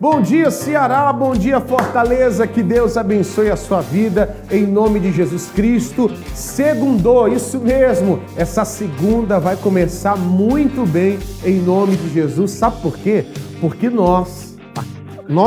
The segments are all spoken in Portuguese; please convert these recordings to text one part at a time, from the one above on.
Bom dia, Ceará, bom dia, Fortaleza, que Deus abençoe a sua vida, em nome de Jesus Cristo. Segundou, isso mesmo, essa segunda vai começar muito bem, em nome de Jesus. Sabe por quê? Porque nós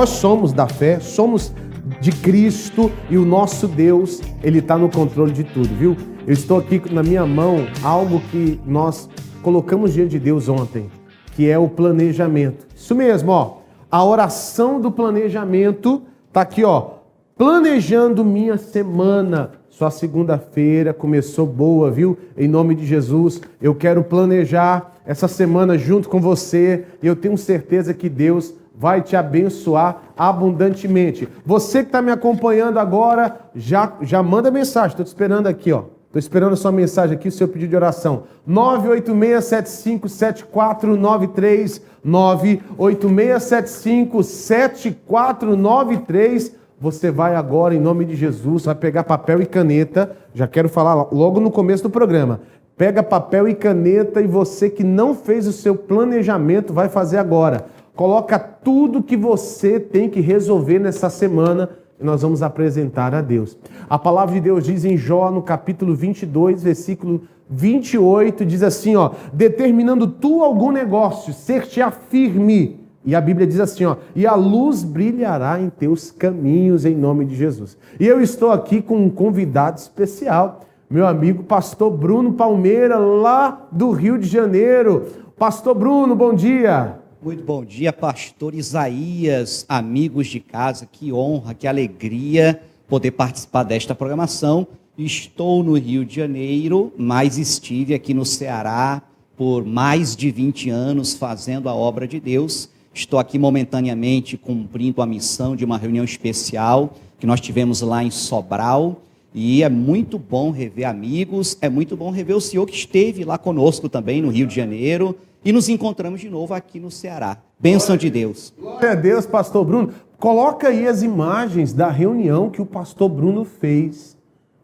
somos da fé, somos de Cristo e o nosso Deus, Ele está no controle de tudo, viu? Eu estou aqui na minha mão, algo que nós colocamos diante de Deus ontem, que é o planejamento. Isso mesmo, ó. A oração do planejamento tá aqui, ó. Planejando minha semana. Sua segunda-feira começou boa, viu? Em nome de Jesus, eu quero planejar essa semana junto com você. E eu tenho certeza que Deus vai te abençoar abundantemente. Você que está me acompanhando agora, já manda mensagem. Estou te esperando aqui, ó. Estou esperando a sua mensagem aqui, o seu pedido de oração. 986757493, 986757493. Você vai agora, em nome de Jesus, vai pegar papel e caneta. Já quero falar logo no começo do programa. Pega papel e caneta e você que não fez o seu planejamento vai fazer agora. Coloca tudo que você tem que resolver nessa semana e nós vamos apresentar a Deus. A palavra de Deus diz em Jó, no capítulo 22, versículo 28, diz assim, ó: determinando tu algum negócio, ser-te-á firme. E a Bíblia diz assim, ó: e a luz brilhará em teus caminhos, em nome de Jesus. E eu estou aqui com um convidado especial, meu amigo pastor Bruno Palmeira, lá do Rio de Janeiro. Pastor Bruno, bom dia. Muito bom dia, pastor Isaías, amigos de casa, que honra, que alegria poder participar desta programação. Estou no Rio de Janeiro, mas estive aqui no Ceará por mais de 20 anos fazendo a obra de Deus. Estou aqui momentaneamente cumprindo a missão de uma reunião especial que nós tivemos lá em Sobral. E é muito bom rever amigos, é muito bom rever o senhor que esteve lá conosco também no Rio de Janeiro. E nos encontramos de novo aqui no Ceará. Bênção de Deus. Glória a Deus, pastor Bruno. Coloca aí as imagens da reunião que o pastor Bruno fez.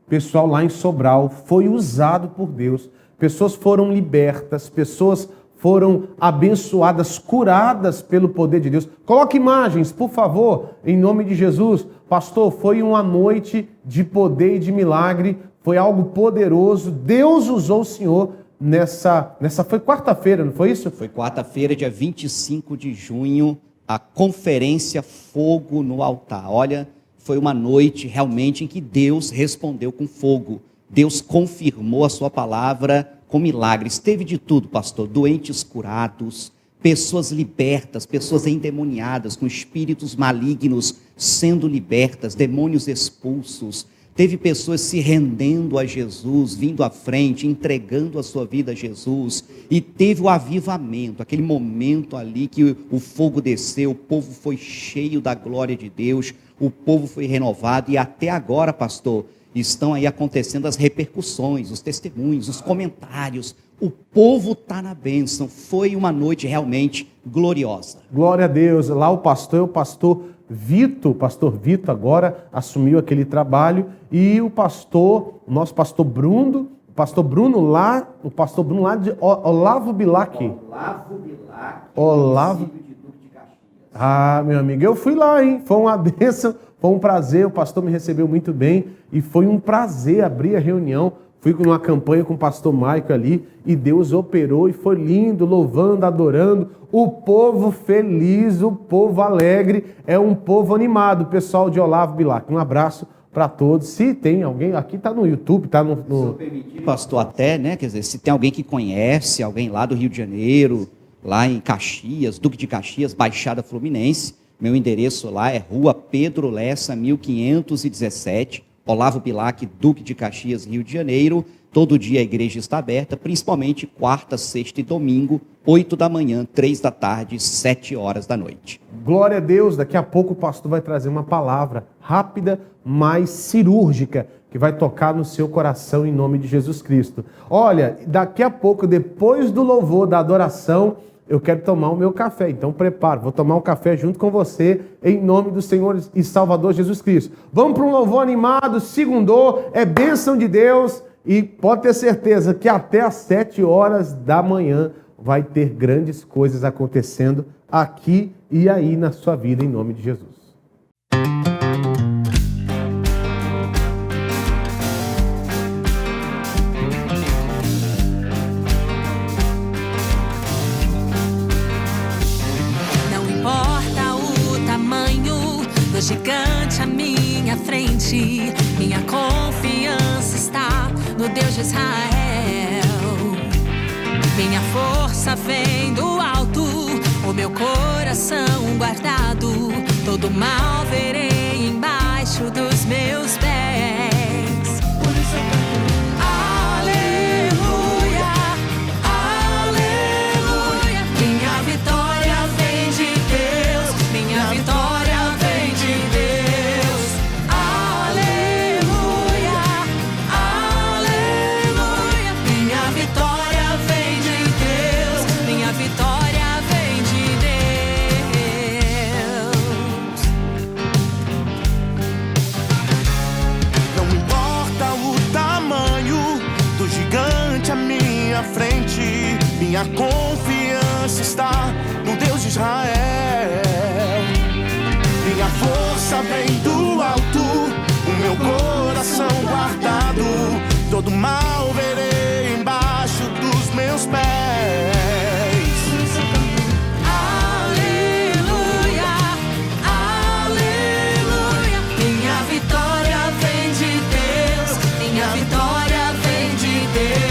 Pessoal lá em Sobral, foi usado por Deus. Pessoas foram libertas, pessoas foram abençoadas, curadas pelo poder de Deus. Coloque imagens, por favor, em nome de Jesus. Pastor, foi uma noite de poder e de milagre, foi algo poderoso. Deus usou o Senhor nessa foi quarta-feira, não foi isso? Foi quarta-feira, dia 25 de junho, a conferência Fogo no Altar. Olha, foi uma noite realmente em que Deus respondeu com fogo. Deus confirmou a sua palavra com milagres. Teve de tudo, pastor. Doentes curados, pessoas libertas, pessoas endemoniadas, com espíritos malignos sendo libertas, demônios expulsos. Teve pessoas se rendendo a Jesus, vindo à frente, entregando a sua vida a Jesus. E teve o avivamento, aquele momento ali que o fogo desceu, o povo foi cheio da glória de Deus, o povo foi renovado. E até agora, pastor, estão aí acontecendo as repercussões, os testemunhos, os comentários. O povo está na bênção. Foi uma noite realmente gloriosa. Glória a Deus. Lá o pastor pastor Vito agora assumiu aquele trabalho e o nosso pastor Bruno lá de Olavo Bilac. Olavo de Duque de Caxias. Ah, meu amigo, eu fui lá, hein? Foi uma bênção, foi um prazer, o pastor me recebeu muito bem e foi um prazer abrir a reunião. Fui numa campanha com o pastor Maico ali e Deus operou e foi lindo, louvando, adorando. O povo feliz, o povo alegre, é um povo animado. O pessoal de Olavo Bilac, um abraço para todos. Se tem alguém, aqui está no YouTube, está no... Se eu permitir, pastor, até, né, quer dizer, se tem alguém que conhece, alguém lá do Rio de Janeiro, lá em Caxias, Duque de Caxias, Baixada Fluminense, meu endereço lá é Rua Pedro Lessa, 1517, Olavo Bilac, Duque de Caxias, Rio de Janeiro. Todo dia a igreja está aberta, principalmente quarta, sexta e domingo, 8 da manhã, 3 da tarde, 7 horas da noite. Glória a Deus, daqui a pouco o pastor vai trazer uma palavra rápida, mas cirúrgica, que vai tocar no seu coração em nome de Jesus Cristo. Olha, daqui a pouco, depois do louvor, da adoração, eu quero tomar o meu café, então prepara, vou tomar um café junto com você, em nome do Senhor e Salvador Jesus Cristo. Vamos para um louvor animado, segundou, é bênção de Deus, e pode ter certeza que até às 7 horas da manhã vai ter grandes coisas acontecendo aqui ir aí na sua vida em nome de Jesus. Gigante à minha frente, minha confiança está no Deus de Israel. Minha força vem do alto, o meu coração guardado, todo mal verei embaixo dos meus pés. Aleluia, aleluia, minha vitória vem de Deus, minha vitória frente, minha confiança está no Deus de Israel. Minha força vem do alto, o meu coração guardado, todo mal verei embaixo dos meus pés. Aleluia, aleluia, minha vitória vem de Deus, minha vitória vem de Deus.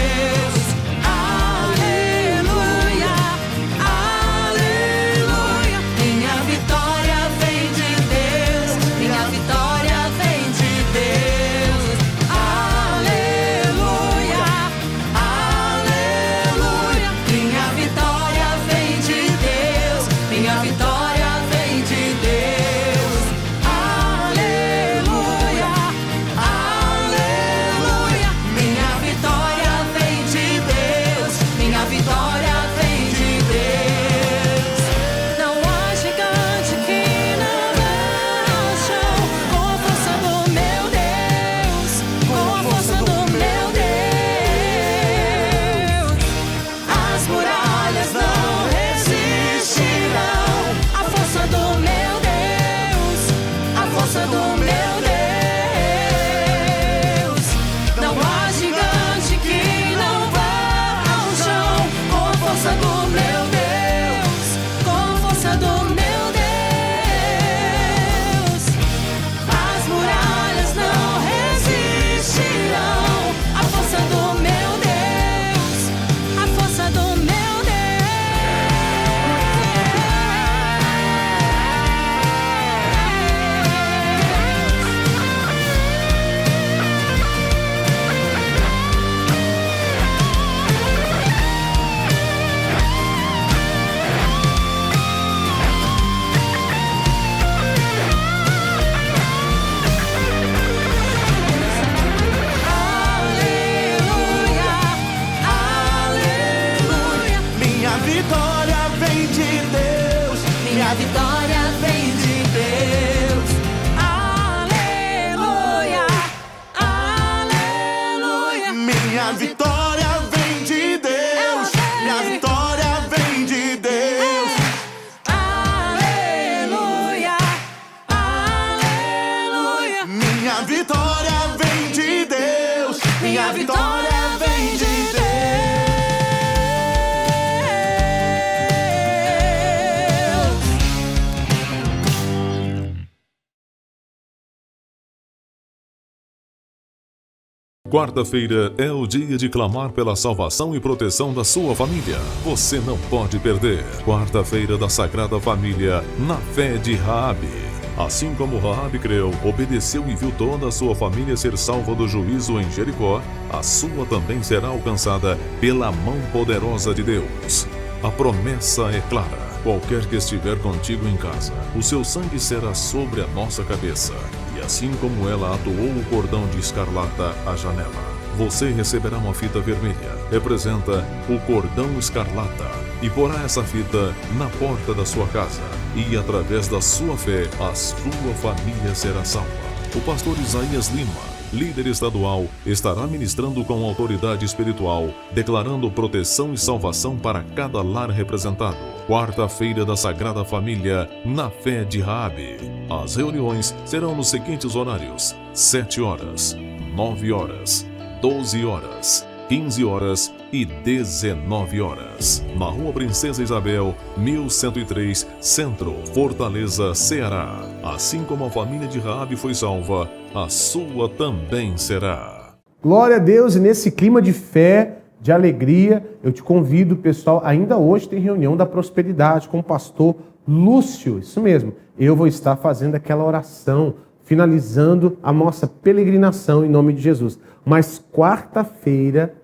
Quarta-feira é o dia de clamar pela salvação e proteção da sua família. Você não pode perder. Quarta-feira da Sagrada Família, na fé de Raabe. Assim como Raabe creu, obedeceu e viu toda a sua família ser salva do juízo em Jericó, a sua também será alcançada pela mão poderosa de Deus. A promessa é clara. Qualquer que estiver contigo em casa, o seu sangue será sobre a nossa cabeça. E assim como ela atuou o cordão de escarlata à janela, você receberá uma fita vermelha, representa o cordão escarlata, e porá essa fita na porta da sua casa, e através da sua fé, a sua família será salva. O pastor Isaías Lima líder estadual, estará ministrando com autoridade espiritual, declarando proteção e salvação para cada lar representado. Quarta-feira da Sagrada Família, na fé de Raabe. As reuniões serão nos seguintes horários: 7 horas, 9 horas, 12 horas, 15 horas e 19 horas. Na Rua Princesa Isabel, 1103, Centro, Fortaleza, Ceará. Assim como a família de Raabe foi salva, a sua também será. Glória a Deus, e nesse clima de fé, de alegria, eu te convido, pessoal, ainda hoje tem reunião da prosperidade com o pastor Lúcio, isso mesmo. Eu vou estar fazendo aquela oração, finalizando a nossa peregrinação em nome de Jesus. Mas quarta-feira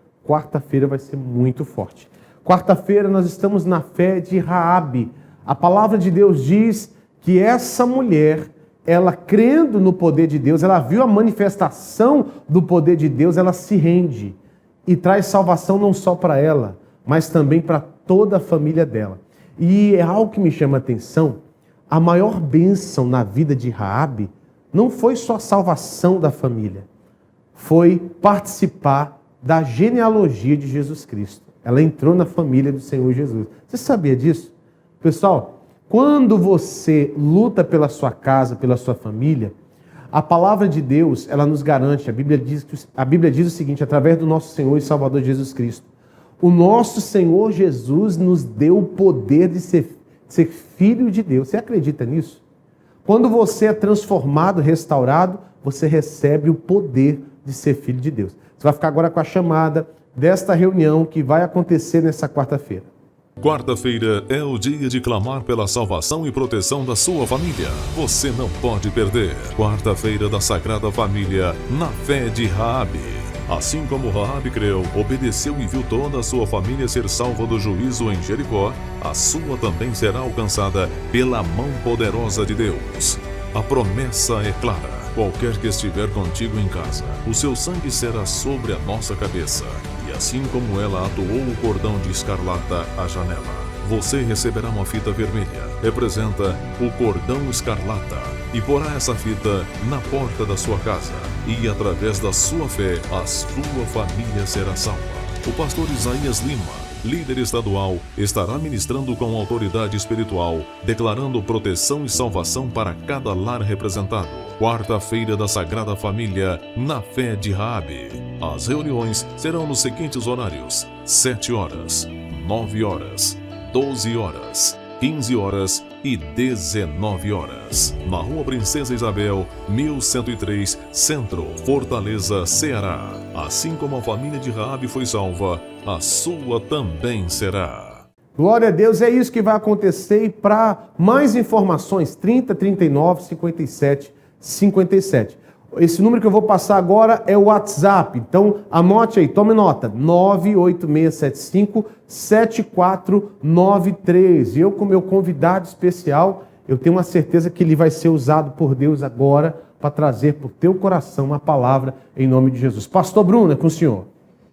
vai ser muito forte. Quarta-feira nós estamos na fé de Raabe. A palavra de Deus diz que essa mulher, ela crendo no poder de Deus, ela viu a manifestação do poder de Deus, ela se rende e traz salvação não só para ela, mas também para toda a família dela. E é algo que me chama a atenção, a maior bênção na vida de Raabe não foi só a salvação da família, foi participar da genealogia de Jesus Cristo. Ela entrou na família do Senhor Jesus. Você sabia disso? Pessoal, quando você luta pela sua casa, pela sua família, a palavra de Deus, ela nos garante, a Bíblia diz o seguinte, através do nosso Senhor e Salvador Jesus Cristo, o nosso Senhor Jesus nos deu o poder de ser filho de Deus. Você acredita nisso? Quando você é transformado, restaurado, você recebe o poder de ser filho de Deus. Você vai ficar agora com a chamada desta reunião que vai acontecer nessa quarta-feira. Quarta-feira é o dia de clamar pela salvação e proteção da sua família. Você não pode perder. Quarta-feira da Sagrada Família, na fé de Raabe. Assim como Raabe creu, obedeceu e viu toda a sua família ser salva do juízo em Jericó, a sua também será alcançada pela mão poderosa de Deus. A promessa é clara. Qualquer que estiver contigo em casa, o seu sangue será sobre a nossa cabeça. E assim como ela atuou o cordão de escarlata à janela, você receberá uma fita vermelha. Representa o cordão escarlata. E porá essa fita na porta da sua casa. E através da sua fé, a sua família será salva. O pastor Isaías Lima, líder estadual, estará ministrando com autoridade espiritual, declarando proteção e salvação para cada lar representado. Quarta-feira da Sagrada Família, na fé de Raabe. As reuniões serão nos seguintes horários: 7 horas, 9 horas, 12 horas, 15 horas e 19 horas. Na Rua Princesa Isabel, 1103, Centro, Fortaleza, Ceará. Assim como a família de Raabe foi salva, a sua também será. Glória a Deus, é isso que vai acontecer. E para mais informações, 30 39 57 57. Esse número que eu vou passar agora é o WhatsApp. Então, anote aí, tome nota. 98675-7493. E eu, com meu convidado especial, eu tenho uma certeza que ele vai ser usado por Deus agora para trazer para o teu coração uma palavra em nome de Jesus. Pastor Bruno, é com o senhor.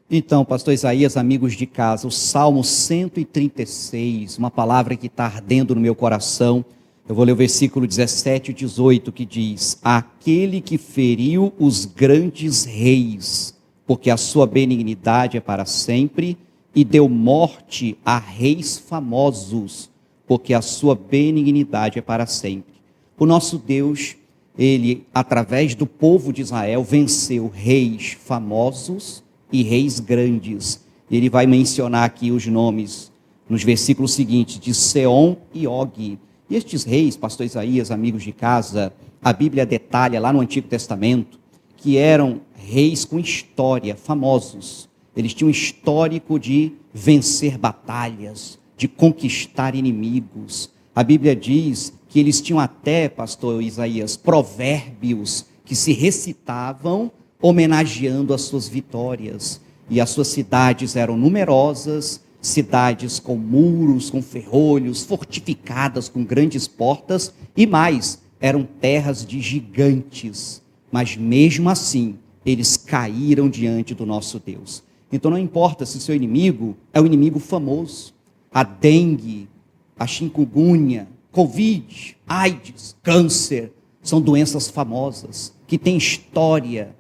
Então, pastor Isaías, amigos de casa, o Salmo 136, uma palavra que está ardendo no meu coração. Eu vou ler o versículo 17 e 18, que diz: aquele que feriu os grandes reis, porque a sua benignidade é para sempre, e deu morte a reis famosos, porque a sua benignidade é para sempre. O nosso Deus, ele, através do povo de Israel, venceu reis famosos e reis grandes. Ele vai mencionar aqui os nomes nos versículos seguintes, de Seom e Og. E estes reis, pastor Isaías, amigos de casa, a Bíblia detalha lá no Antigo Testamento que eram reis com história, famosos. Eles tinham um histórico de vencer batalhas, de conquistar inimigos. A Bíblia diz que eles tinham até, pastor Isaías, provérbios que se recitavam homenageando as suas vitórias. E as suas cidades eram numerosas, cidades com muros, com ferrolhos, fortificadas com grandes portas, e mais, eram terras de gigantes. Mas mesmo assim, eles caíram diante do nosso Deus. Então não importa se o seu inimigo é um inimigo famoso. A dengue, a chikungunya, Covid, AIDS, câncer, são doenças famosas, que têm história,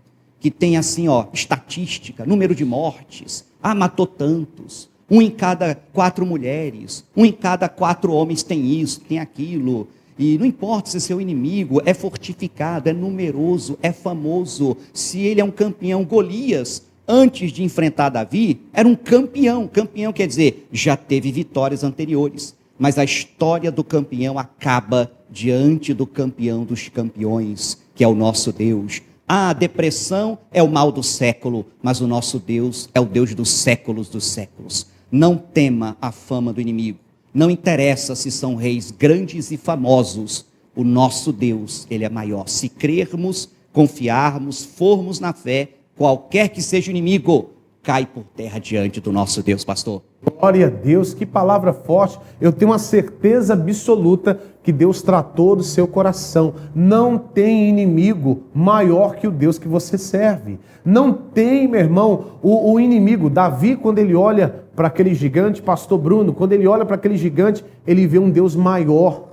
que tem assim, estatística, número de mortes, matou tantos, 1 em cada 4 mulheres, 1 em cada 4 homens tem isso, tem aquilo, e não importa se seu inimigo é fortificado, é numeroso, é famoso, se ele é um campeão. Golias, antes de enfrentar Davi, era um campeão. Campeão quer dizer, já teve vitórias anteriores, mas a história do campeão acaba diante do campeão dos campeões, que é o nosso Deus. A depressão é o mal do século, mas o nosso Deus é o Deus dos séculos dos séculos. Não tema a fama do inimigo. Não interessa se são reis grandes e famosos. O nosso Deus, ele é maior. Se crermos, confiarmos, formos na fé, qualquer que seja o inimigo, cai por terra diante do nosso Deus, pastor. Glória a Deus, que palavra forte. Eu tenho uma certeza absoluta que Deus tratou do seu coração. Não tem inimigo maior que o Deus que você serve. Não tem, meu irmão, o inimigo. Davi, quando ele olha para aquele gigante, pastor Bruno, quando ele olha para aquele gigante, ele vê um Deus maior.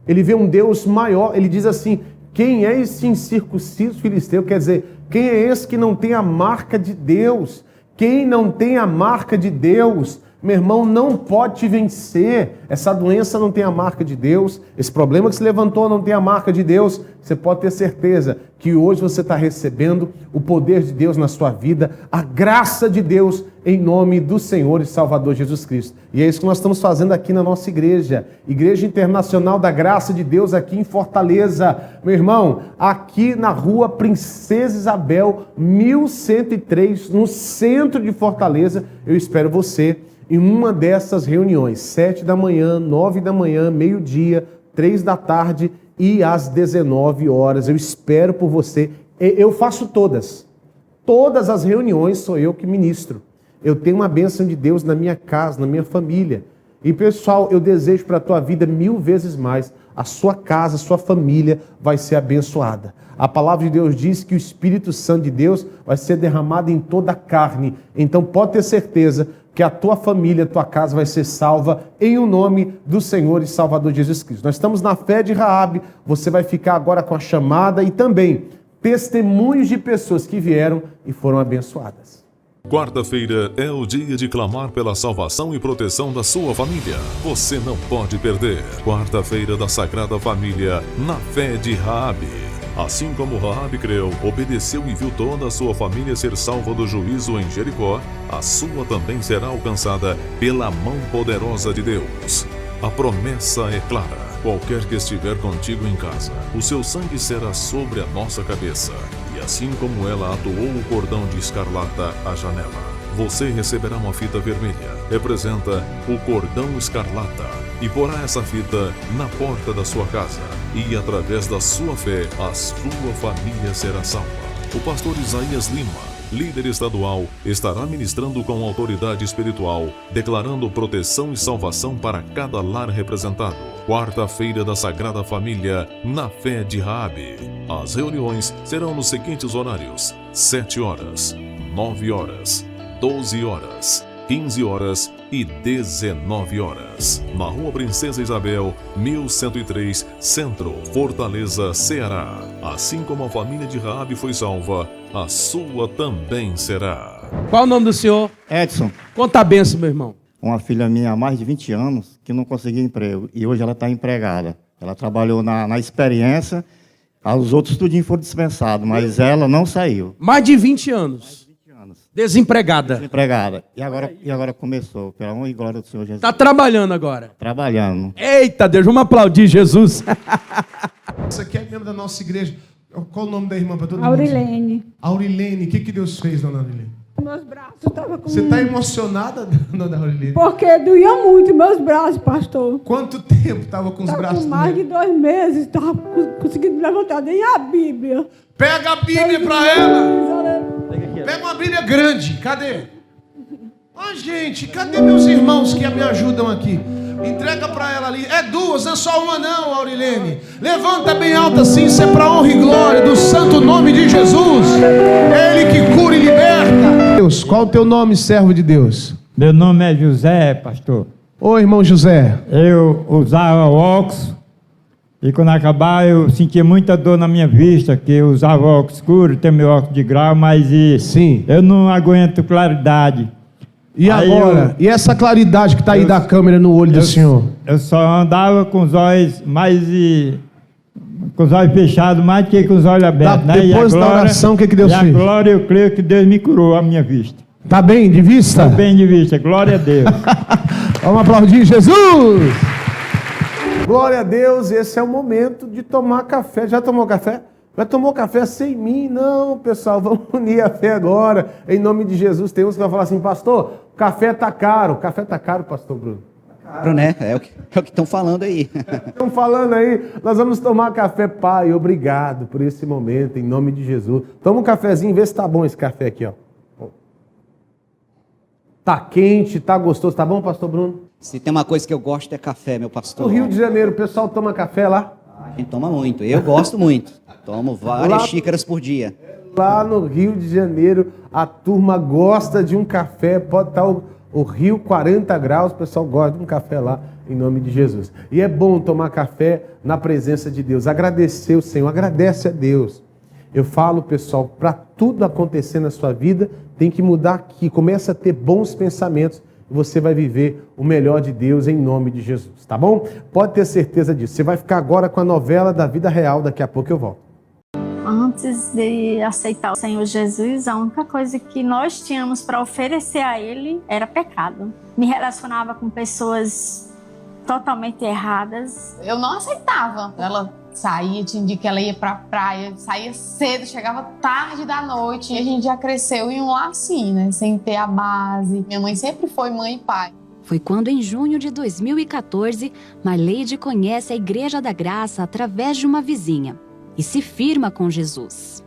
Ele vê um Deus maior. Ele diz assim: quem é esse incircunciso filisteu? Quer dizer, quem é esse que não tem a marca de Deus? Quem não tem a marca de Deus, meu irmão, não pode te vencer. Essa doença não tem a marca de Deus. Esse problema que se levantou não tem a marca de Deus. Você pode ter certeza que hoje você está recebendo o poder de Deus na sua vida, a graça de Deus, em nome do Senhor e Salvador Jesus Cristo. E é isso que nós estamos fazendo aqui na nossa igreja, Igreja Internacional da Graça de Deus, aqui em Fortaleza. Meu irmão, aqui na rua Princesa Isabel, 1103, no centro de Fortaleza. Eu espero você em uma dessas reuniões, 7 da manhã, 9 da manhã, meio-dia, 3 da tarde e às 19 horas. Eu espero por você. Eu faço todas as reuniões, sou eu que ministro. Eu tenho uma bênção de Deus na minha casa, na minha família. E pessoal, eu desejo para a tua vida 1000 vezes mais. A sua casa, a sua família vai ser abençoada. A palavra de Deus diz que o Espírito Santo de Deus vai ser derramado em toda a carne. Então pode ter certeza que a tua família, a tua casa vai ser salva em o nome do Senhor e Salvador Jesus Cristo. Nós estamos na fé de Raabe. Você vai ficar agora com a chamada e também testemunhos de pessoas que vieram e foram abençoadas. Quarta-feira é o dia de clamar pela salvação e proteção da sua família. Você não pode perder. Quarta-feira da Sagrada Família, na fé de Raabe. Assim como Raabe creu, obedeceu e viu toda a sua família ser salva do juízo em Jericó, a sua também será alcançada pela mão poderosa de Deus. A promessa é clara. Qualquer que estiver contigo em casa, o seu sangue será sobre a nossa cabeça. E assim como ela atuou o cordão de escarlata à janela, você receberá uma fita vermelha. Representa o cordão escarlata. E porá essa fita na porta da sua casa. E através da sua fé, a sua família será salva. O pastor Isaías Lima, líder estadual, estará ministrando com autoridade espiritual, declarando proteção e salvação para cada lar representado. Quarta-feira da Sagrada Família, na fé de Raabe. As reuniões serão nos seguintes horários: 7 horas, 9 horas, 12 horas, 15 horas e 19 horas. Na Rua Princesa Isabel, 1103, Centro, Fortaleza, Ceará. Assim como a família de Raabe foi salva, a sua também será. Qual o nome do senhor? Edson, Conta a benção, meu irmão. uma filha minha há mais de 20 anos que não conseguia emprego e hoje ela está empregada. Ela trabalhou na experiência, os outros tudinho foram dispensados, mas ela não saiu. Mais de 20 anos. Desempregada. Desempregada. E agora começou, pela honra e glória do Senhor Jesus. Está trabalhando agora. Trabalhando. Eita Deus, vamos aplaudir Jesus. Essa aqui é membro da nossa igreja. Qual o nome da irmã para todo mundo? Aurilene. Aurilene. O que Deus fez, dona Aurilene? Meus braços estavam com... Você está emocionada, dona Aurilene? Porque doía muito meus braços, pastor. Quanto tempo estava com os Estava braços com mais de 2 meses, estava conseguindo levantar nem a Bíblia. Pega a Bíblia para ela. Pega uma Bíblia grande. Cadê? Gente, cadê meus irmãos que me ajudam aqui? Entrega para ela ali. É 2, não é só uma não, Aurilene. Levanta bem alta assim, isso é para honra e glória do santo nome de Jesus. Ele que cura e liberta. Deus, qual o teu nome, servo de Deus? Meu nome é José, pastor. Ô, irmão José. Eu usava óculos E quando acabar, eu sentia muita dor na minha vista, que eu usava óculos escuro, tenho meu óculos de grau, mas Sim. eu não aguento claridade. E Aí agora? E essa claridade que está aí da câmera no olho do senhor? Eu só andava com os olhos com os olhos fechados, mais do que com os olhos abertos. Né? Depois da oração, o que Deus fez? E a glória, eu creio que Deus me curou a minha vista. Tá bem de vista? Tá bem de vista, glória a Deus. Vamos aplaudir Jesus! Glória a Deus, esse é o momento de tomar café. Já tomou café? Já tomou café sem mim? Não, pessoal, vamos unir a fé agora. Em nome de Jesus, tem uns que vão falar assim, pastor, o café tá caro. O café tá caro, pastor Bruno? Claro, né? É o que estão falando aí. Estão falando aí, nós vamos tomar café, Pai. Obrigado por esse momento, em nome de Jesus. Toma um cafezinho, vê se tá bom esse café aqui, ó. Tá quente, tá gostoso. Tá bom, pastor Bruno? Se tem uma coisa que eu gosto é café, meu pastor. No Rio de Janeiro, o pessoal toma café lá? A gente toma muito. Eu gosto muito. Tomo várias xícaras por dia. Lá no Rio de Janeiro, a turma gosta de um café. Pode estar o Rio 40 graus, o pessoal gosta de um café lá, em nome de Jesus. E é bom tomar café na presença de Deus. Agradecer o Senhor, agradece a Deus. Eu falo, pessoal, para tudo acontecer na sua vida, tem que mudar aqui. Começa a ter bons pensamentos e você vai viver o melhor de Deus em nome de Jesus, tá bom? Pode ter certeza disso. Você vai ficar agora com a novela da vida real, daqui a pouco eu volto. Antes de aceitar o Senhor Jesus, a única coisa que nós tínhamos para oferecer a Ele era pecado. Me relacionava com pessoas totalmente erradas. Eu não aceitava. Ela saía, tinha dia que ela ia pra praia, saía cedo, chegava tarde da noite. E a gente já cresceu em um lar assim, né? Sem ter a base. Minha mãe sempre foi mãe e pai. Foi quando, em junho de 2014, Marleide conhece a Igreja da Graça através de uma vizinha e se firma com Jesus.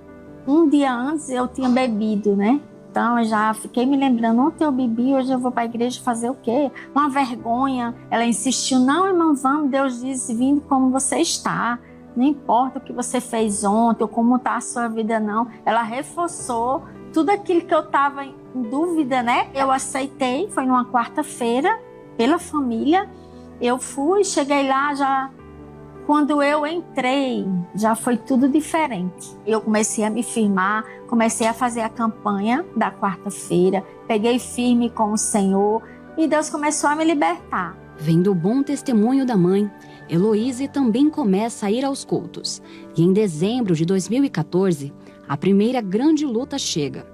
Um dia antes eu tinha bebido, né? Então eu já fiquei me lembrando, ontem eu bebi, hoje eu vou para a igreja fazer o quê? Uma vergonha. Ela insistiu, não, irmão, vamos. Deus disse, vindo como você está. Não importa o que você fez ontem ou como está a sua vida, não. Ela reforçou tudo aquilo que eu estava em dúvida, né? Eu aceitei, foi numa quarta-feira, pela família. Eu fui, cheguei lá, já... Quando eu entrei, já foi tudo diferente. Eu comecei a me firmar, comecei a fazer a campanha da quarta-feira, peguei firme com o Senhor e Deus começou a me libertar. Vendo o bom testemunho da mãe, Heloíse também começa a ir aos cultos. E em dezembro de 2014, a primeira grande luta chega.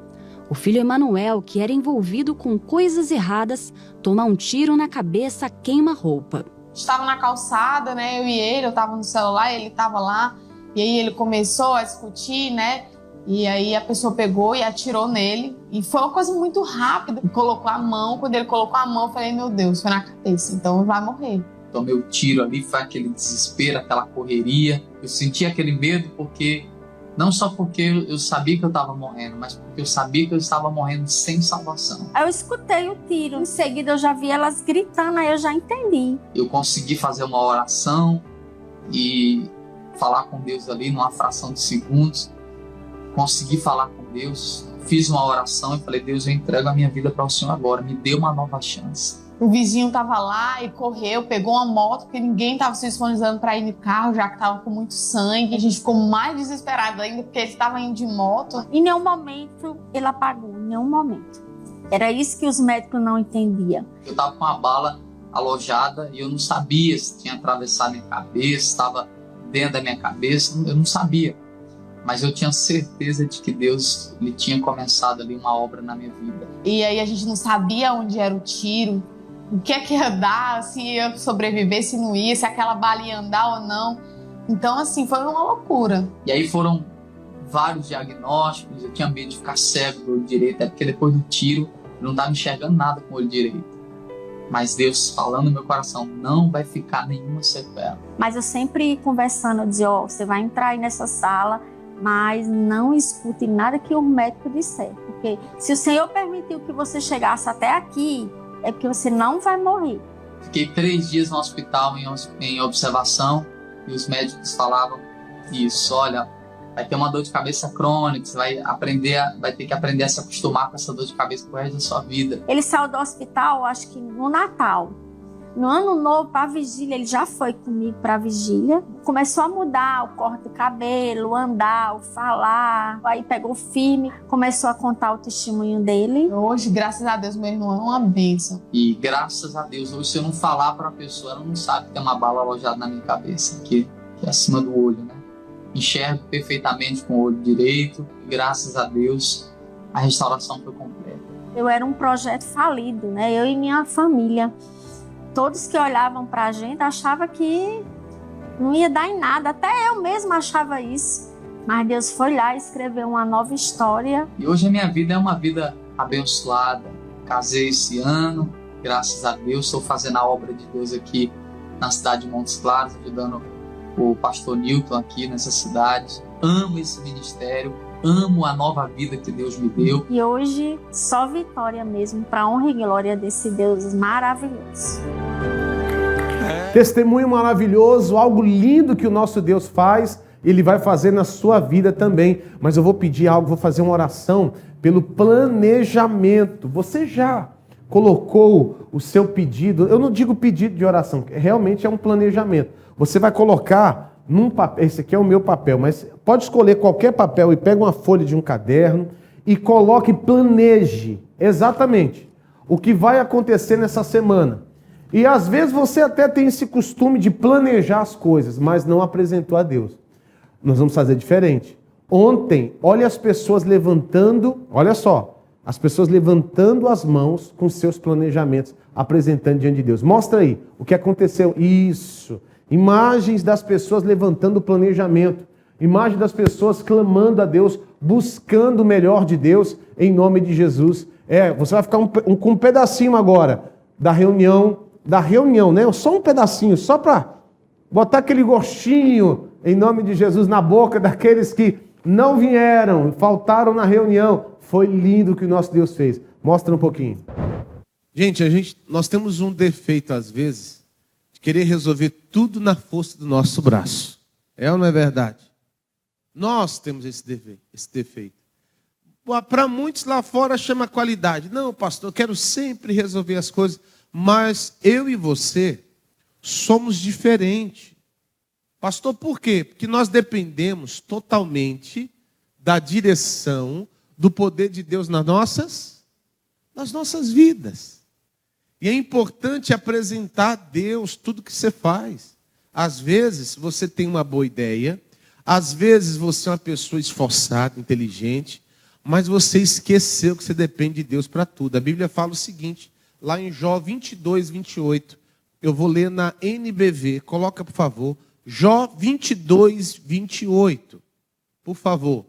O filho Emanuel, que era envolvido com coisas erradas, toma um tiro na cabeça, queima-roupa. Estava na calçada, né? Eu e ele, eu estava no celular, ele estava lá. E aí ele começou a discutir, né? E aí a pessoa pegou e atirou nele. E foi uma coisa muito rápida. Colocou a mão, quando ele colocou a mão, eu falei, meu Deus, foi na cabeça, então vai morrer. Tomei o tiro ali, foi aquele desespero, aquela correria. Eu senti aquele medo porque... Não só porque eu sabia que eu estava morrendo, mas porque eu sabia que eu estava morrendo sem salvação. Aí eu escutei o tiro, em seguida eu já vi elas gritando, aí eu já entendi. Eu consegui fazer uma oração e falar com Deus ali numa fração de segundos. Consegui falar com Deus, fiz uma oração e falei, Deus, eu entrego a minha vida para o Senhor agora, me dê uma nova chance. O vizinho estava lá e correu, pegou uma moto, porque ninguém estava se disponibilizando para ir no carro, já que estava com muito sangue. A gente ficou mais desesperado ainda, porque ele estava indo de moto. Em nenhum momento ele apagou, em nenhum momento. Era isso que os médicos não entendiam. Eu estava com a bala alojada e eu não sabia se tinha atravessado minha cabeça, estava dentro da minha cabeça, eu não sabia. Mas eu tinha certeza de que Deus ele tinha começado ali uma obra na minha vida. E aí a gente não sabia onde era o tiro, o que é que ia dar, se ia sobreviver, se não ia, se aquela bala ia andar ou não. Então, assim, foi uma loucura. E aí foram vários diagnósticos, eu tinha medo de ficar cego do olho direito, é porque depois do tiro eu não estava enxergando nada com o olho direito. Mas Deus falando no meu coração, não vai ficar nenhuma sequela. Mas eu sempre conversando, eu dizia, você vai entrar aí nessa sala, mas não escute nada que o médico disser. Porque se o Senhor permitiu que você chegasse até aqui, é porque você não vai morrer. Fiquei 3 dias no hospital em observação e os médicos falavam isso, olha, vai ter uma dor de cabeça crônica, você vai ter que aprender a se acostumar com essa dor de cabeça pro resto da sua vida. Ele saiu do hospital, acho que no Natal. No ano novo, para a vigília, ele já foi comigo para a vigília. Começou a mudar o corte do cabelo, o andar, o falar. Aí pegou firme, começou a contar o testemunho dele. Hoje, graças a Deus, meu irmão é uma bênção. E graças a Deus, hoje se eu não falar para a pessoa, ela não sabe que tem uma bala alojada na minha cabeça, que é acima do olho, né? Enxergo perfeitamente com o olho direito. E graças a Deus, a restauração foi completa. Eu era um projeto falido, né? Eu e minha família. Todos que olhavam para a gente achavam que não ia dar em nada. Até eu mesma achava isso. Mas Deus foi lá e escreveu uma nova história. E hoje a minha vida é uma vida abençoada. Casei esse ano, graças a Deus. Estou fazendo a obra de Deus aqui na cidade de Montes Claros, ajudando o pastor Newton aqui nessa cidade. Amo esse ministério, amo a nova vida que Deus me deu. E hoje, só vitória mesmo, para a honra e glória desse Deus maravilhoso. Testemunho maravilhoso, algo lindo que o nosso Deus faz, Ele vai fazer na sua vida também. Mas eu vou pedir algo, vou fazer uma oração pelo planejamento. Você já colocou o seu pedido? Eu não digo pedido de oração, realmente é um planejamento. Você vai colocar num papel, esse aqui é o meu papel, mas pode escolher qualquer papel e pega uma folha de um caderno e coloque, planeje exatamente o que vai acontecer nessa semana. E às vezes você até tem esse costume de planejar as coisas, mas não apresentou a Deus. Nós vamos fazer diferente. Ontem, olha as pessoas levantando, olha só, as pessoas levantando as mãos com seus planejamentos, apresentando diante de Deus. Mostra aí o que aconteceu. Isso. Imagens das pessoas levantando o planejamento. Imagem das pessoas clamando a Deus, buscando o melhor de Deus em nome de Jesus. Você vai ficar com um pedacinho agora da reunião, né? Só um pedacinho, só para botar aquele gostinho em nome de Jesus na boca daqueles que não vieram, faltaram na reunião. Foi lindo o que o nosso Deus fez. Mostra um pouquinho. Gente, nós temos um defeito às vezes de querer resolver tudo na força do nosso braço. É ou não é verdade? Nós temos esse defeito. Para muitos lá fora chama qualidade. Não, pastor, eu quero sempre resolver as coisas. Mas eu e você somos diferentes. Pastor, por quê? Porque nós dependemos totalmente da direção, do poder de Deus nas nossas vidas. E é importante apresentar a Deus tudo que você faz. Às vezes você tem uma boa ideia, às vezes você é uma pessoa esforçada, inteligente, mas você esqueceu que você depende de Deus para tudo. A Bíblia fala o seguinte, lá em Jó 22, 28, eu vou ler na NBV, coloca por favor, Jó 22, 28, por favor.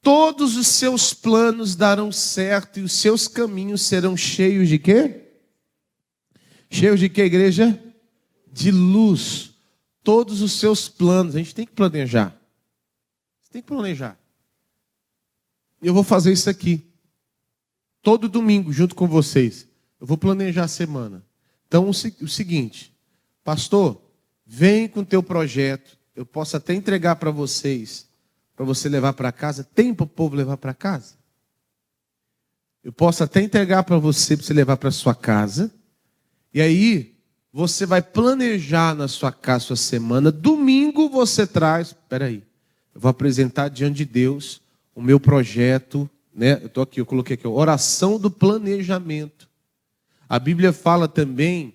Todos os seus planos darão certo e os seus caminhos serão cheios de quê? Cheios de quê, igreja? De luz. Todos os seus planos, a gente tem que planejar. Você tem que planejar. Eu vou fazer isso aqui. Todo domingo, junto com vocês. Eu vou planejar a semana. Então, o seguinte, pastor, vem com o teu projeto. Eu posso até entregar para vocês, para você levar para casa. Tem para o povo levar para casa? Eu posso até entregar para você levar para sua casa. E aí, você vai planejar na sua casa, sua semana. Domingo você traz, espera aí, eu vou apresentar diante de Deus o meu projeto, né? Eu coloquei aqui, oração do planejamento. A Bíblia fala também,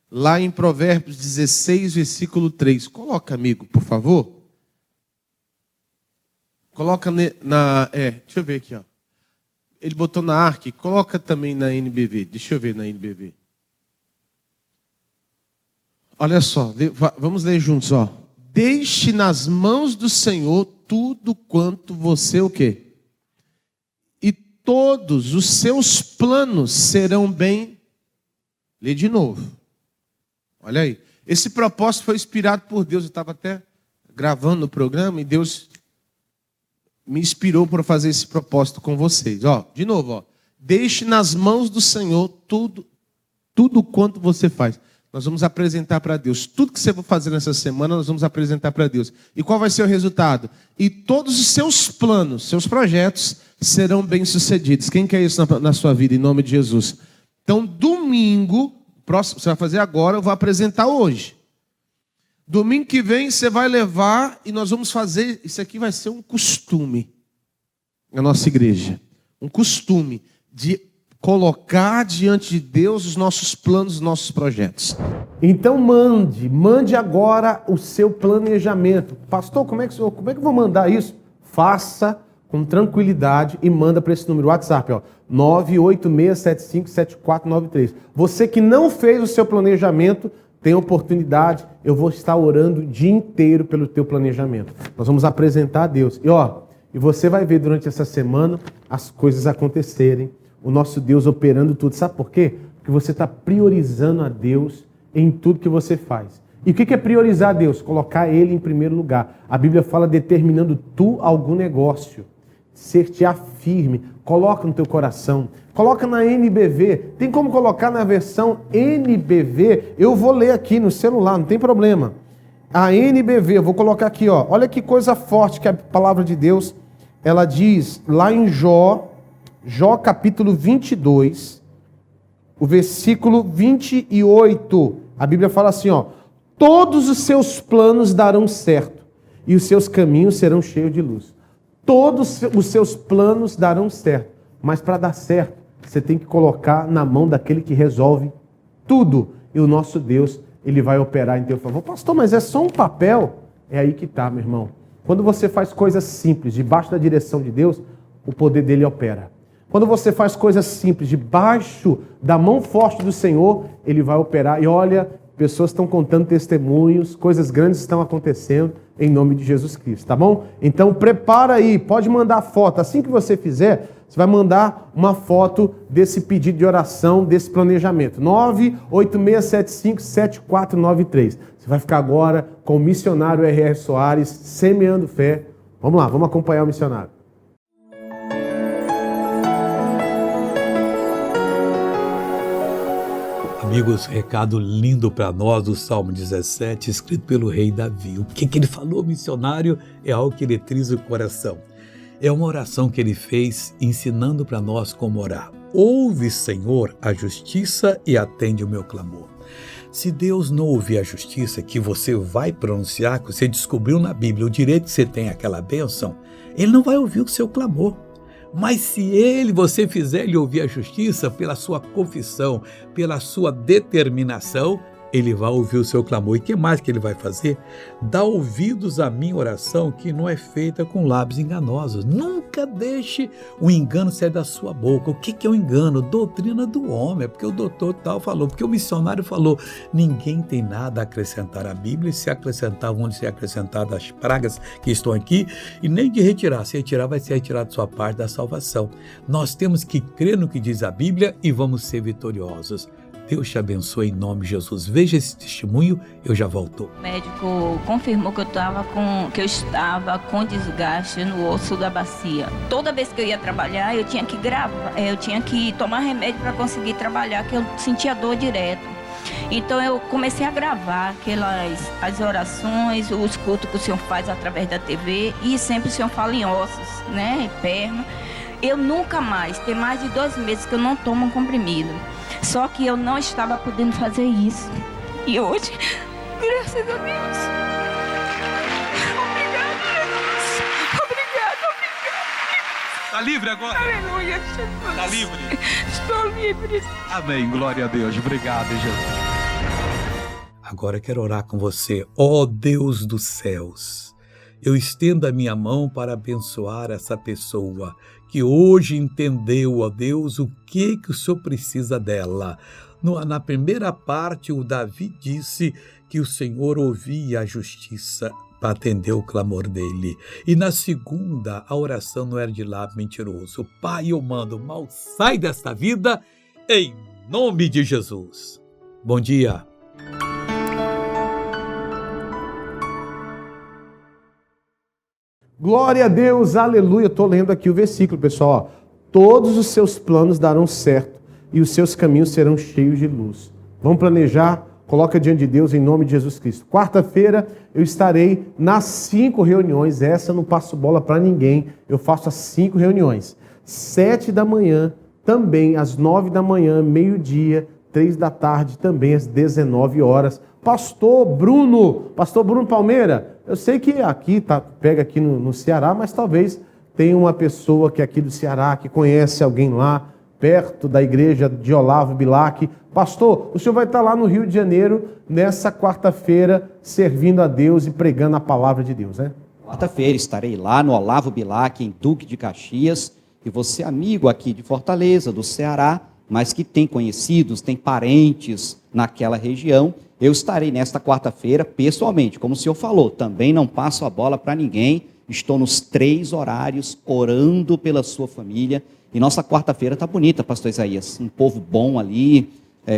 lá em Provérbios 16, versículo 3. Coloca, amigo, por favor. Coloca deixa eu ver aqui, ó. Ele botou na ARC, coloca também na NBV. Deixa eu ver na NBV. Olha só, vamos ler juntos, ó. Deixe nas mãos do Senhor tudo quanto você o quê? E todos os seus planos serão bem. Lê de novo. Olha aí. Esse propósito foi inspirado por Deus. Eu estava até gravando o programa e Deus me inspirou para fazer esse propósito com vocês. Ó, de novo, ó. Deixe nas mãos do Senhor tudo quanto você faz. Nós vamos apresentar para Deus. Tudo que você vai fazer nessa semana, nós vamos apresentar para Deus. E qual vai ser o resultado? E todos os seus planos, seus projetos, serão bem-sucedidos. Quem quer isso na sua vida, em nome de Jesus? Então, domingo, Próximo, você vai fazer agora, eu vou apresentar hoje. Domingo que vem você vai levar e nós vamos fazer, isso aqui vai ser um costume na nossa igreja. Um costume de colocar diante de Deus os nossos planos, os nossos projetos. Então mande agora o seu planejamento. Pastor, como é que eu vou mandar isso? Faça com tranquilidade e manda para esse número WhatsApp, ó, 986757493. Você que não fez o seu planejamento, tem oportunidade, eu vou estar orando o dia inteiro pelo teu planejamento. Nós vamos apresentar a Deus. E você vai ver durante essa semana as coisas acontecerem, o nosso Deus operando tudo. Sabe por quê? Porque você está priorizando a Deus em tudo que você faz. E o que é priorizar a Deus? Colocar Ele em primeiro lugar. A Bíblia fala determinando tu algum negócio. Ser-te-á firme. Coloca no teu coração. Coloca na NBV. Tem como colocar na versão NBV? Eu vou ler aqui no celular, não tem problema. A NBV, eu vou colocar aqui, ó. Olha que coisa forte que a palavra de Deus, ela diz lá em Jó capítulo 22, o versículo 28. A Bíblia fala assim, ó: todos os seus planos darão certo, e os seus caminhos serão cheios de luz. Todos os seus planos darão certo, mas para dar certo, você tem que colocar na mão daquele que resolve tudo. E o nosso Deus, Ele vai operar em teu favor. Pastor, mas é só um papel? É aí que está, meu irmão. Quando você faz coisas simples, debaixo da direção de Deus, o poder dele opera. Quando você faz coisas simples, debaixo da mão forte do Senhor, Ele vai operar. E olha, pessoas estão contando testemunhos, coisas grandes estão acontecendo em nome de Jesus Cristo, tá bom? Então prepara aí, pode mandar foto. Assim que você fizer, você vai mandar uma foto desse pedido de oração, desse planejamento. 986757493. Você vai ficar agora com o missionário R.R. Soares, semeando fé. Vamos lá, vamos acompanhar o missionário. Amigos, recado lindo para nós do Salmo 17, escrito pelo rei Davi. O que ele falou, missionário, é algo que eletriza o coração. É uma oração que ele fez ensinando para nós como orar. Ouve, Senhor, a justiça e atende o meu clamor. Se Deus não ouvir a justiça que você vai pronunciar, que você descobriu na Bíblia, o direito que você tem àquela bênção, Ele não vai ouvir o seu clamor. Mas se você fizer ele ouvir a justiça pela sua confissão, pela sua determinação, ele vai ouvir o seu clamor. E o que mais que ele vai fazer? Dá ouvidos à minha oração, que não é feita com lábios enganosos. Nunca deixe o engano sair da sua boca. O que é o engano? Doutrina do homem. É porque o doutor tal falou, porque o missionário falou. Ninguém tem nada a acrescentar à Bíblia. Se acrescentar, vão ser acrescentadas as pragas que estão aqui. E nem de retirar. Se retirar, vai ser retirado sua parte da salvação. Nós temos que crer no que diz a Bíblia e vamos ser vitoriosos. Deus te abençoe em nome de Jesus. Veja esse testemunho, eu já volto. O médico confirmou que eu estava com desgaste no osso da bacia. Toda vez que eu ia trabalhar, eu tinha que tomar remédio para conseguir trabalhar, que eu sentia dor direto. Então eu comecei a gravar as orações, os cultos que o Senhor faz através da TV, e sempre o Senhor fala em ossos, né, em perna. Eu nunca mais, tem mais de 2 meses que eu não tomo um comprimido. Só que eu não estava podendo fazer isso. E hoje, graças a Deus. Obrigada, Jesus. Obrigada. Está livre agora? Aleluia, Jesus. Está livre? Estou livre. Amém, glória a Deus. Obrigado, Jesus. Agora eu quero orar com você. Ó Deus dos céus, eu estendo a minha mão para abençoar essa pessoa que hoje entendeu, ó Deus, o que o Senhor precisa dela. Na primeira parte, o Davi disse que o Senhor ouvia a justiça para atender o clamor dele. E na segunda, a oração não era de lábio mentiroso. Pai, eu mando, mal sai desta vida, em nome de Jesus. Bom dia. Glória a Deus, aleluia. Estou lendo aqui o versículo, pessoal. Todos os seus planos darão certo e os seus caminhos serão cheios de luz. Vamos planejar? Coloca diante de Deus em nome de Jesus Cristo. Quarta-feira eu estarei nas 5 reuniões. Essa eu não passo bola para ninguém. Eu faço as 5 reuniões. 7 da manhã, também às 9 da manhã, meio-dia, 3 da tarde, também às 19 horas. Pastor Bruno Palmeira, eu sei que aqui, pega aqui no Ceará, mas talvez tenha uma pessoa que é aqui do Ceará, que conhece alguém lá, perto da igreja de Olavo Bilac. Pastor, o senhor vai estar lá no Rio de Janeiro, nessa quarta-feira, servindo a Deus e pregando a palavra de Deus, né? Quarta-feira estarei lá no Olavo Bilac, em Duque de Caxias, e você, amigo aqui de Fortaleza, do Ceará, mas que tem conhecidos, tem parentes naquela região, eu estarei nesta quarta-feira pessoalmente, como o senhor falou, também não passo a bola para ninguém, estou nos 3 horários orando pela sua família, e nossa quarta-feira está bonita, pastor Isaías, um povo bom ali,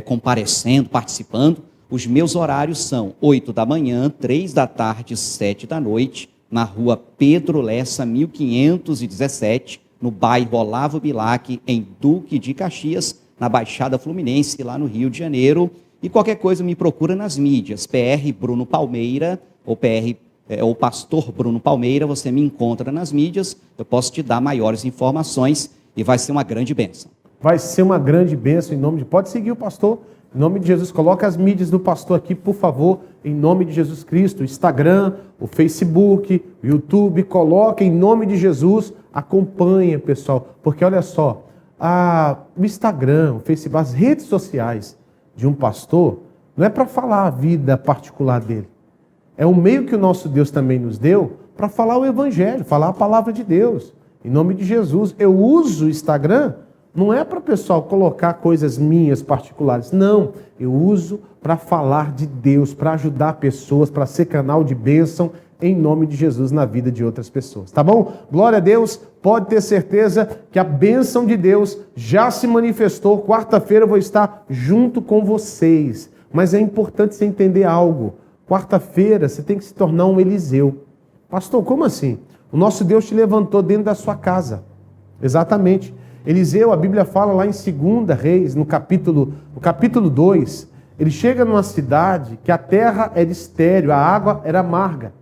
comparecendo, participando. Os meus horários são 8 da manhã, 3 da tarde, 7 da noite, na rua Pedro Lessa, 1517, no bairro Olavo Bilac, em Duque de Caxias, na Baixada Fluminense, lá no Rio de Janeiro. E qualquer coisa me procura nas mídias, PR Bruno Palmeira, ou Pastor Bruno Palmeira, você me encontra nas mídias, eu posso te dar maiores informações e vai ser uma grande bênção. Vai ser uma grande bênção em nome de... Pode seguir o pastor, em nome de Jesus. Coloca as mídias do pastor aqui, por favor, em nome de Jesus Cristo. O Instagram, o Facebook, o YouTube, coloca em nome de Jesus. Acompanha, pessoal, porque olha só, o Instagram, o Facebook, as redes sociais de um pastor, não é para falar a vida particular dele. É o meio que o nosso Deus também nos deu para falar o Evangelho, falar a palavra de Deus. Em nome de Jesus. Eu uso o Instagram, não é para o pessoal colocar coisas minhas particulares. Não, eu uso para falar de Deus, para ajudar pessoas, para ser canal de bênção em nome de Jesus na vida de outras pessoas. Tá bom? Glória a Deus. Pode ter certeza que a bênção de Deus já se manifestou. Quarta-feira eu vou estar junto com vocês. Mas é importante você entender algo. Quarta-feira você tem que se tornar um Eliseu. Pastor, como assim? O nosso Deus te levantou dentro da sua casa. Exatamente. Eliseu, a Bíblia fala lá em 2 Reis, no capítulo 2, ele chega numa cidade que a terra era estéril, a água era amarga.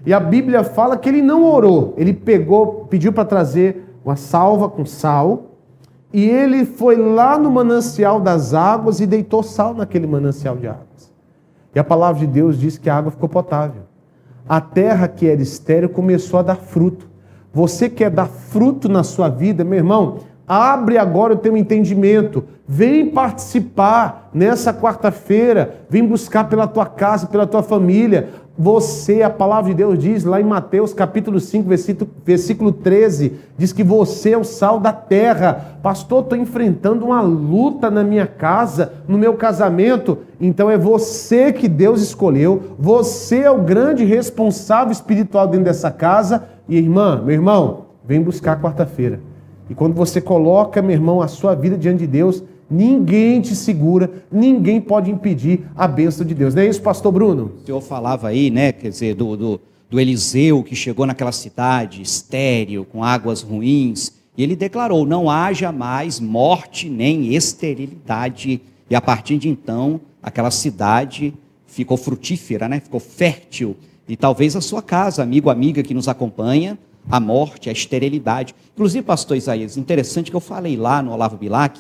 E a Bíblia fala que ele não orou, ele pediu para trazer uma salva com sal, e ele foi lá no manancial das águas e deitou sal naquele manancial de águas. E a palavra de Deus diz que a água ficou potável. A terra que era estéril começou a dar fruto. Você quer dar fruto na sua vida, meu irmão? Abre agora o teu entendimento. Vem participar nessa quarta-feira. Vem buscar pela tua casa, pela tua família. Você, a palavra de Deus diz lá em Mateus capítulo 5, versículo 13, diz que você é o sal da terra. Pastor, estou enfrentando uma luta na minha casa, no meu casamento. Então é você que Deus escolheu. Você é o grande responsável espiritual dentro dessa casa. E irmã, meu irmão, vem buscar quarta-feira. E quando você coloca, meu irmão, a sua vida diante de Deus, ninguém te segura, ninguém pode impedir a bênção de Deus. Não é isso, pastor Bruno? O senhor falava aí, né, quer dizer, do Eliseu que chegou naquela cidade estéril, com águas ruins, e ele declarou, não haja mais morte nem esterilidade. E a partir de então, aquela cidade ficou frutífera, né, ficou fértil. E talvez a sua casa, amigo, amiga que nos acompanha, a morte, a esterilidade. Inclusive, pastor Isaías, interessante que eu falei lá no Olavo Bilac,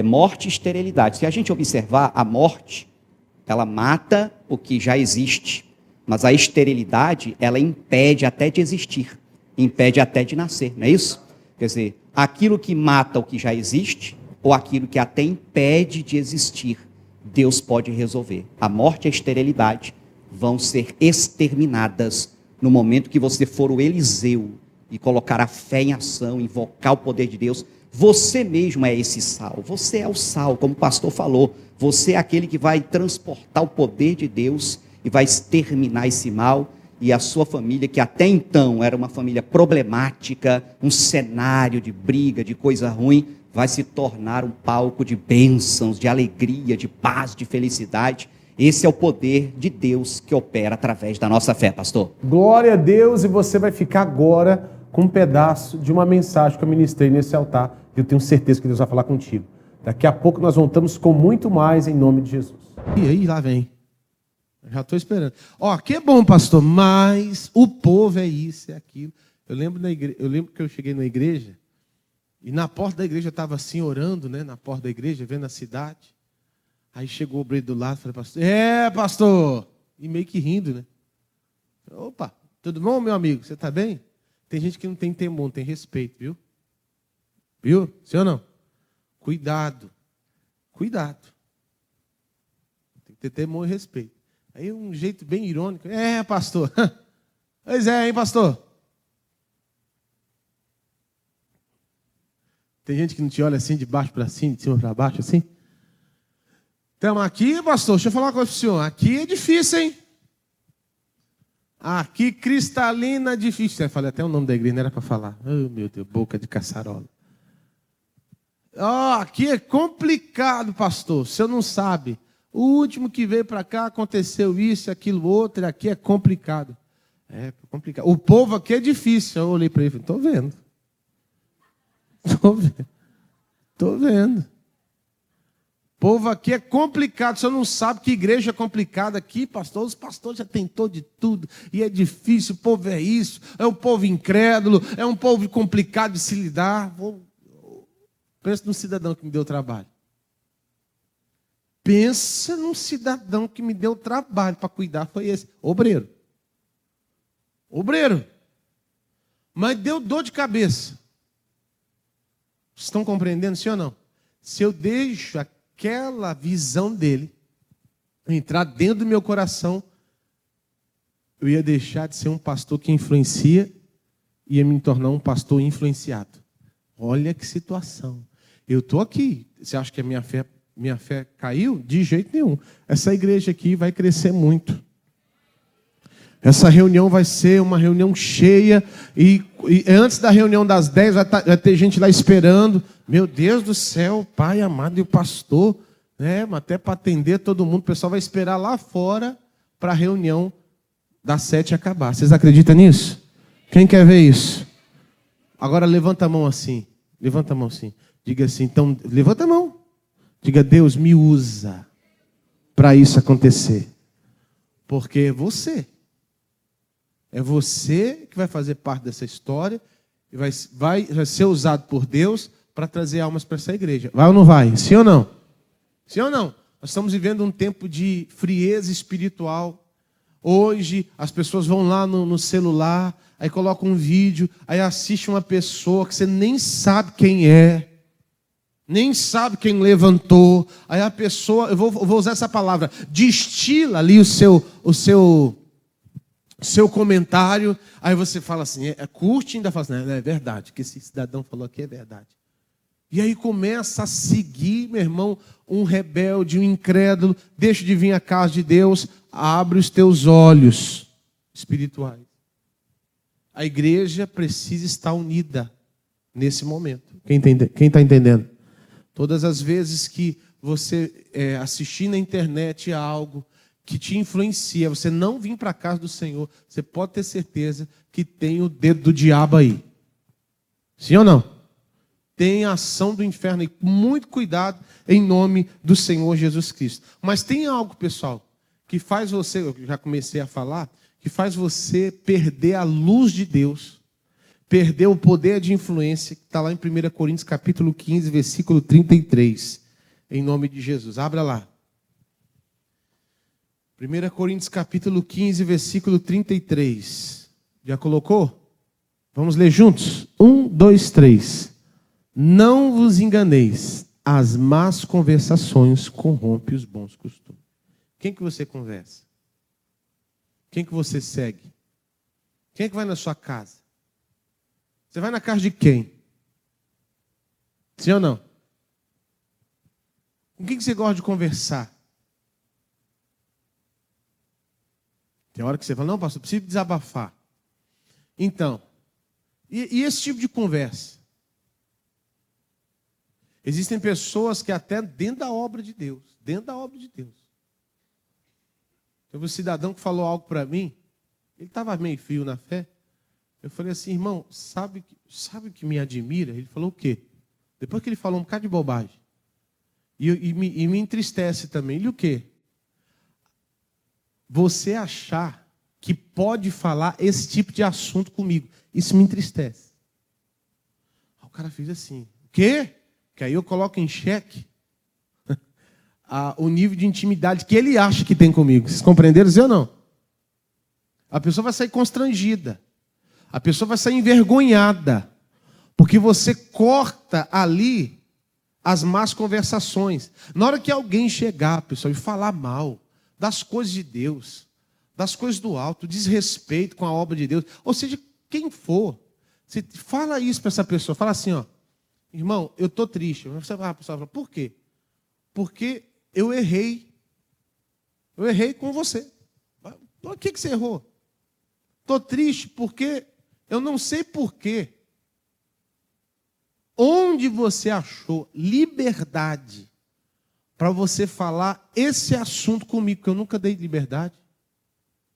morte e esterilidade. Se a gente observar, a morte, ela mata o que já existe, mas a esterilidade, ela impede até de existir, impede até de nascer, não é isso? Quer dizer, aquilo que mata o que já existe, ou aquilo que até impede de existir, Deus pode resolver. A morte e a esterilidade vão ser exterminadas no momento que você for o Eliseu e colocar a fé em ação, invocar o poder de Deus. Você mesmo é esse sal, você é o sal, como o pastor falou, você é aquele que vai transportar o poder de Deus e vai exterminar esse mal, e a sua família, que até então era uma família problemática, um cenário de briga, de coisa ruim, vai se tornar um palco de bênçãos, de alegria, de paz, de felicidade. Esse é o poder de Deus que opera através da nossa fé, pastor. Glória a Deus, e você vai ficar agora com um pedaço de uma mensagem que eu ministrei nesse altar. Eu tenho certeza que Deus vai falar contigo. Daqui a pouco nós voltamos com muito mais em nome de Jesus. E aí, lá vem. Eu já estou esperando. Que é bom, pastor, mas o povo é isso, é aquilo. Eu lembro que eu cheguei na igreja, e na porta da igreja eu estava assim orando, né? Na porta da igreja, vendo a cidade. Aí chegou o obreiro do lado, falei, pastor, pastor! E meio que rindo, né? Opa, tudo bom, meu amigo? Você está bem? Tem gente que não tem temor, não tem respeito, viu? Viu? Sim ou não? Cuidado. Cuidado. Tem que ter temor e respeito. Aí um jeito bem irônico. Pastor. Pois é, hein, pastor? Tem gente que não te olha assim, de baixo para cima, de cima para baixo, assim. Estamos aqui, pastor. Deixa eu falar uma coisa para o senhor. Aqui é difícil, hein? Aqui, cristalina, difícil. Eu falei até o nome da igreja, não era para falar. Oh, meu Deus, boca de caçarola. Aqui é complicado, pastor. O senhor não sabe. O último que veio para cá aconteceu isso, aquilo, outro. Aqui é complicado. É complicado. O povo aqui é difícil. Eu olhei para ele e falei, estou vendo. Estou vendo. O povo aqui é complicado. O senhor não sabe que igreja é complicada aqui, pastor. Os pastores já tentou de tudo. E é difícil. O povo é isso. É um povo incrédulo. É um povo complicado de se lidar. Pensa num cidadão que me deu trabalho. Pensa num cidadão que me deu trabalho para cuidar. Foi esse. Obreiro. Mas deu dor de cabeça. Vocês estão compreendendo, sim ou não? Se eu deixo aquela visão dele entrar dentro do meu coração, eu ia deixar de ser um pastor que influencia e ia me tornar um pastor influenciado. Olha que situação. Eu estou aqui. Você acha que a minha fé caiu? De jeito nenhum. Essa igreja aqui vai crescer muito. Essa reunião vai ser uma reunião cheia. E antes da reunião das 10 vai ter gente lá esperando. Meu Deus do céu, Pai amado e o pastor. Até para atender todo mundo. O pessoal vai esperar lá fora para a reunião das 7 acabar. Vocês acreditam nisso? Quem quer ver isso? Agora levanta a mão assim. Levanta a mão assim. Diga assim, então, levanta a mão. Diga, Deus, me usa para isso acontecer. Porque é você que vai fazer parte dessa história e vai ser usado por Deus para trazer almas para essa igreja. Vai ou não vai? Sim ou não? Sim ou não? Nós estamos vivendo um tempo de frieza espiritual. Hoje as pessoas vão lá no celular, aí colocam um vídeo, aí assiste uma pessoa que você nem sabe quem é, nem sabe quem levantou. Aí a pessoa, eu vou usar essa palavra, destila ali o seu comentário. Aí você fala assim, curte e ainda fala assim, é verdade, o que esse cidadão falou aqui é verdade. E aí começa a seguir, meu irmão, um rebelde, um incrédulo. Deixa de vir à casa de Deus, abre os teus olhos espirituais. A igreja precisa estar unida nesse momento. Quem está entendendo? Todas as vezes que você assistir na internet a algo que te influencia, você não vir para a casa do Senhor, você pode ter certeza que tem o dedo do diabo aí. Sim ou não? Tem a ação do inferno aí. Muito cuidado em nome do Senhor Jesus Cristo. Mas tem algo, pessoal, que faz você, eu já comecei a falar, que faz você perder a luz de Deus, perder o poder de influência, que está lá em 1 Coríntios capítulo 15, versículo 33. Em nome de Jesus. Abra lá. 1 Coríntios capítulo 15, versículo 33. Já colocou? Vamos ler juntos? 1, 2, 3. Não vos enganeis, as más conversações corrompem os bons costumes. Quem que você conversa? Quem que você segue? Quem é que vai na sua casa? Você vai na casa de quem? Sim ou não? Com quem que você gosta de conversar? Tem hora que você fala, não, pastor, preciso desabafar. Então, e esse tipo de conversa? Existem pessoas que até dentro da obra de Deus, Teve um cidadão que falou algo para mim, ele estava meio frio na fé. Eu falei assim, irmão, sabe o que me admira? Ele falou o quê? Depois que ele falou um bocado de bobagem. E me entristece também. E o quê? Você achar que pode falar esse tipo de assunto comigo. Isso me entristece. O cara fez assim, o quê? Que aí eu coloco em xeque o nível de intimidade que ele acha que tem comigo. Vocês compreenderam, sim ou não? A pessoa vai sair constrangida. A pessoa vai sair envergonhada. Porque você corta ali as más conversações. Na hora que alguém chegar, pessoal, e falar mal das coisas de Deus, das coisas do alto, desrespeito com a obra de Deus, ou seja, quem for, você fala isso para essa pessoa, fala assim, ó, irmão, eu estou triste. A pessoa fala, por quê? Porque eu errei. Eu errei com você. Por que você errou? Estou triste porque eu não sei por quê. Onde você achou liberdade para você falar esse assunto comigo? Que eu nunca dei liberdade.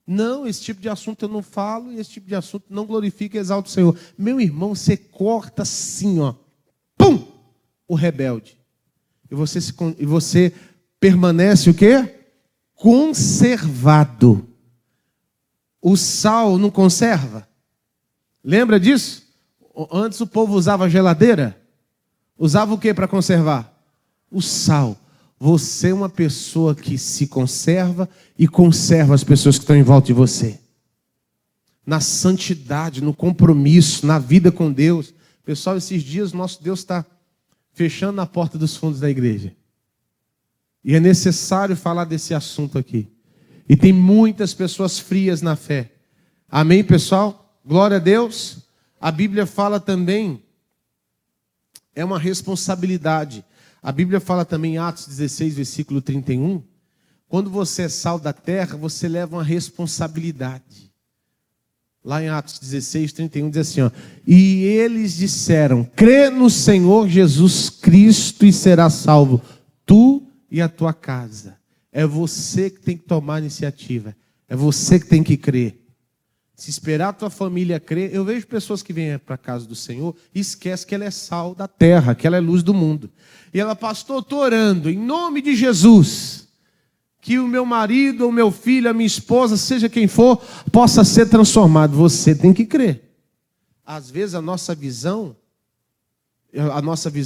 Não, esse tipo de assunto eu não falo, e esse tipo de assunto não glorifica e exalta o Senhor. Meu irmão, você corta assim, ó. Pum! O rebelde. E você permanece o quê? Conservado. O sal não conserva? Lembra disso? Antes o povo usava geladeira. Usava o que para conservar? O sal. Você é uma pessoa que se conserva e conserva as pessoas que estão em volta de você. Na santidade, no compromisso, na vida com Deus. Pessoal, esses dias nosso Deus está fechando a porta dos fundos da igreja. E é necessário falar desse assunto aqui. E tem muitas pessoas frias na fé. Amém, pessoal? Glória a Deus. A Bíblia fala também, é uma responsabilidade. A Bíblia fala também em Atos 16, versículo 31. Quando você é sal da terra, você leva uma responsabilidade. Lá em Atos 16, 31 diz assim, ó, e eles disseram, crê no Senhor Jesus Cristo e serás salvo, tu e a tua casa. É você que tem que tomar a iniciativa. É você que tem que crer. Se esperar a tua família crer, eu vejo pessoas que vêm para a casa do Senhor e esquecem que ela é sal da terra, que ela é luz do mundo. E ela, pastor, estou orando, em nome de Jesus, que o meu marido, o meu filho, a minha esposa, seja quem for, possa ser transformado. Você tem que crer. Às vezes a nossa visão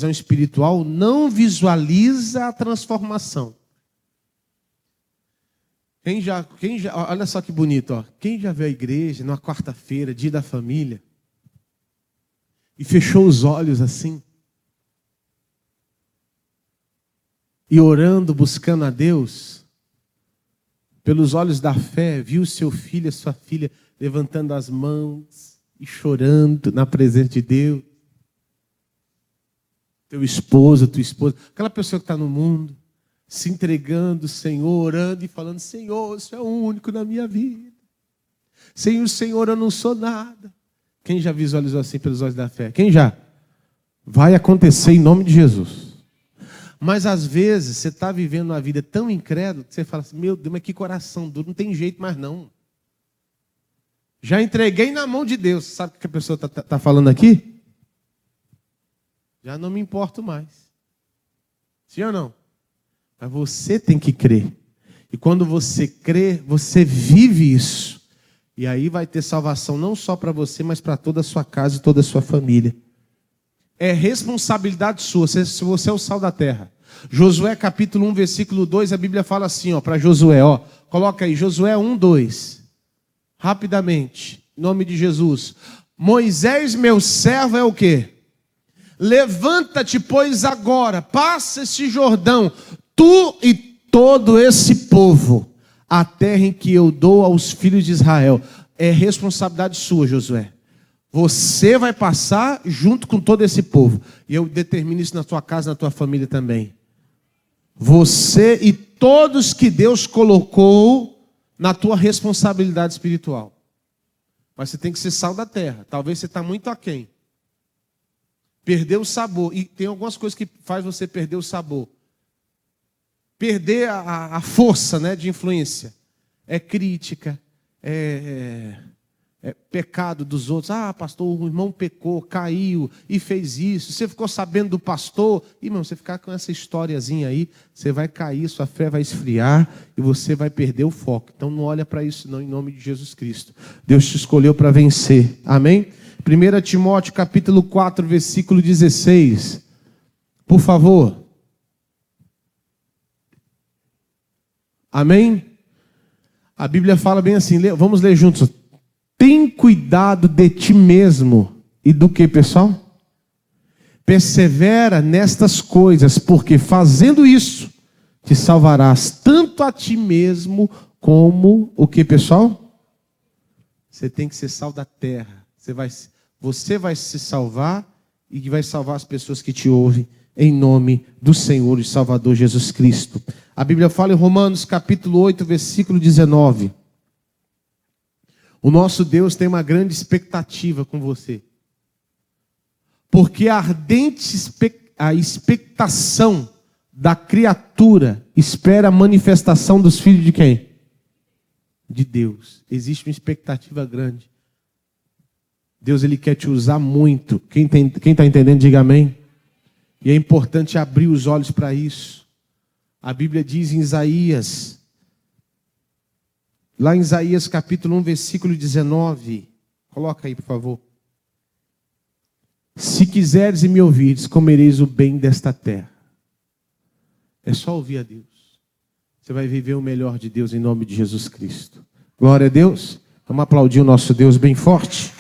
espiritual não visualiza a transformação. Quem já, olha só que bonito, ó. Quem já veio à igreja numa quarta-feira, dia da família, e fechou os olhos assim, e orando, buscando a Deus, pelos olhos da fé, viu seu filho, a sua filha, levantando as mãos e chorando na presença de Deus. Teu esposo, tua esposa, aquela pessoa que está no mundo, se entregando, Senhor, orando e falando, Senhor, Senhor é o único na minha vida. Sem o Senhor eu não sou nada. Quem já visualizou assim pelos olhos da fé? Quem já? Vai acontecer em nome de Jesus. Mas às vezes você está vivendo uma vida tão incrédula que você fala assim, meu Deus, mas que coração duro, não tem jeito mais não. Já entreguei na mão de Deus. Sabe o que a pessoa está falando aqui? Já não me importo mais. Sim ou não? Mas você tem que crer. E quando você crê, você vive isso. E aí vai ter salvação não só para você, mas para toda a sua casa e toda a sua família. É responsabilidade sua, se você é o sal da terra. Josué capítulo 1, versículo 2, a Bíblia fala assim, ó, para Josué, ó. Coloca aí, Josué 1, 2. Rapidamente, em nome de Jesus. Moisés, meu servo, é o quê? Levanta-te, pois agora, passa esse Jordão, tu e todo esse povo, a terra em que eu dou aos filhos de Israel. É responsabilidade sua, Josué. Você vai passar junto com todo esse povo. E eu determino isso na tua casa, na tua família também. Você e todos que Deus colocou na tua responsabilidade espiritual. Mas você tem que ser sal da terra. Talvez você está muito aquém. Perder o sabor. E tem algumas coisas que faz você perder o sabor. Perder a força, né, de influência. É crítica. É pecado dos outros. Ah, pastor, o irmão pecou, caiu e fez isso. Você ficou sabendo do pastor. Irmão, você ficar com essa historiazinha aí, você vai cair, sua fé vai esfriar e você vai perder o foco. Então não olha para isso não, em nome de Jesus Cristo. Deus te escolheu para vencer. Amém? 1 Timóteo capítulo 4, versículo 16. Por favor. Amém? A Bíblia fala bem assim, vamos ler juntos. Tem cuidado de ti mesmo. E do que, pessoal? Persevera nestas coisas, porque fazendo isso, te salvarás tanto a ti mesmo, como o que, pessoal? Você tem que ser sal da terra. Você vai se salvar e vai salvar as pessoas que te ouvem, em nome do Senhor e Salvador Jesus Cristo. A Bíblia fala em Romanos capítulo 8, versículo 19. O nosso Deus tem uma grande expectativa com você. Porque a ardente expectação da criatura espera a manifestação dos filhos de quem? De Deus. Existe uma expectativa grande. Deus, Ele quer te usar muito. Quem está entendendo, diga amém. E é importante abrir os olhos para isso. A Bíblia diz em Isaías, lá em Isaías capítulo 1, versículo 19. Coloca aí, por favor. Se quiseres e me ouvires, comereis o bem desta terra. É só ouvir a Deus. Você vai viver o melhor de Deus em nome de Jesus Cristo. Glória a Deus. Vamos aplaudir o nosso Deus bem forte.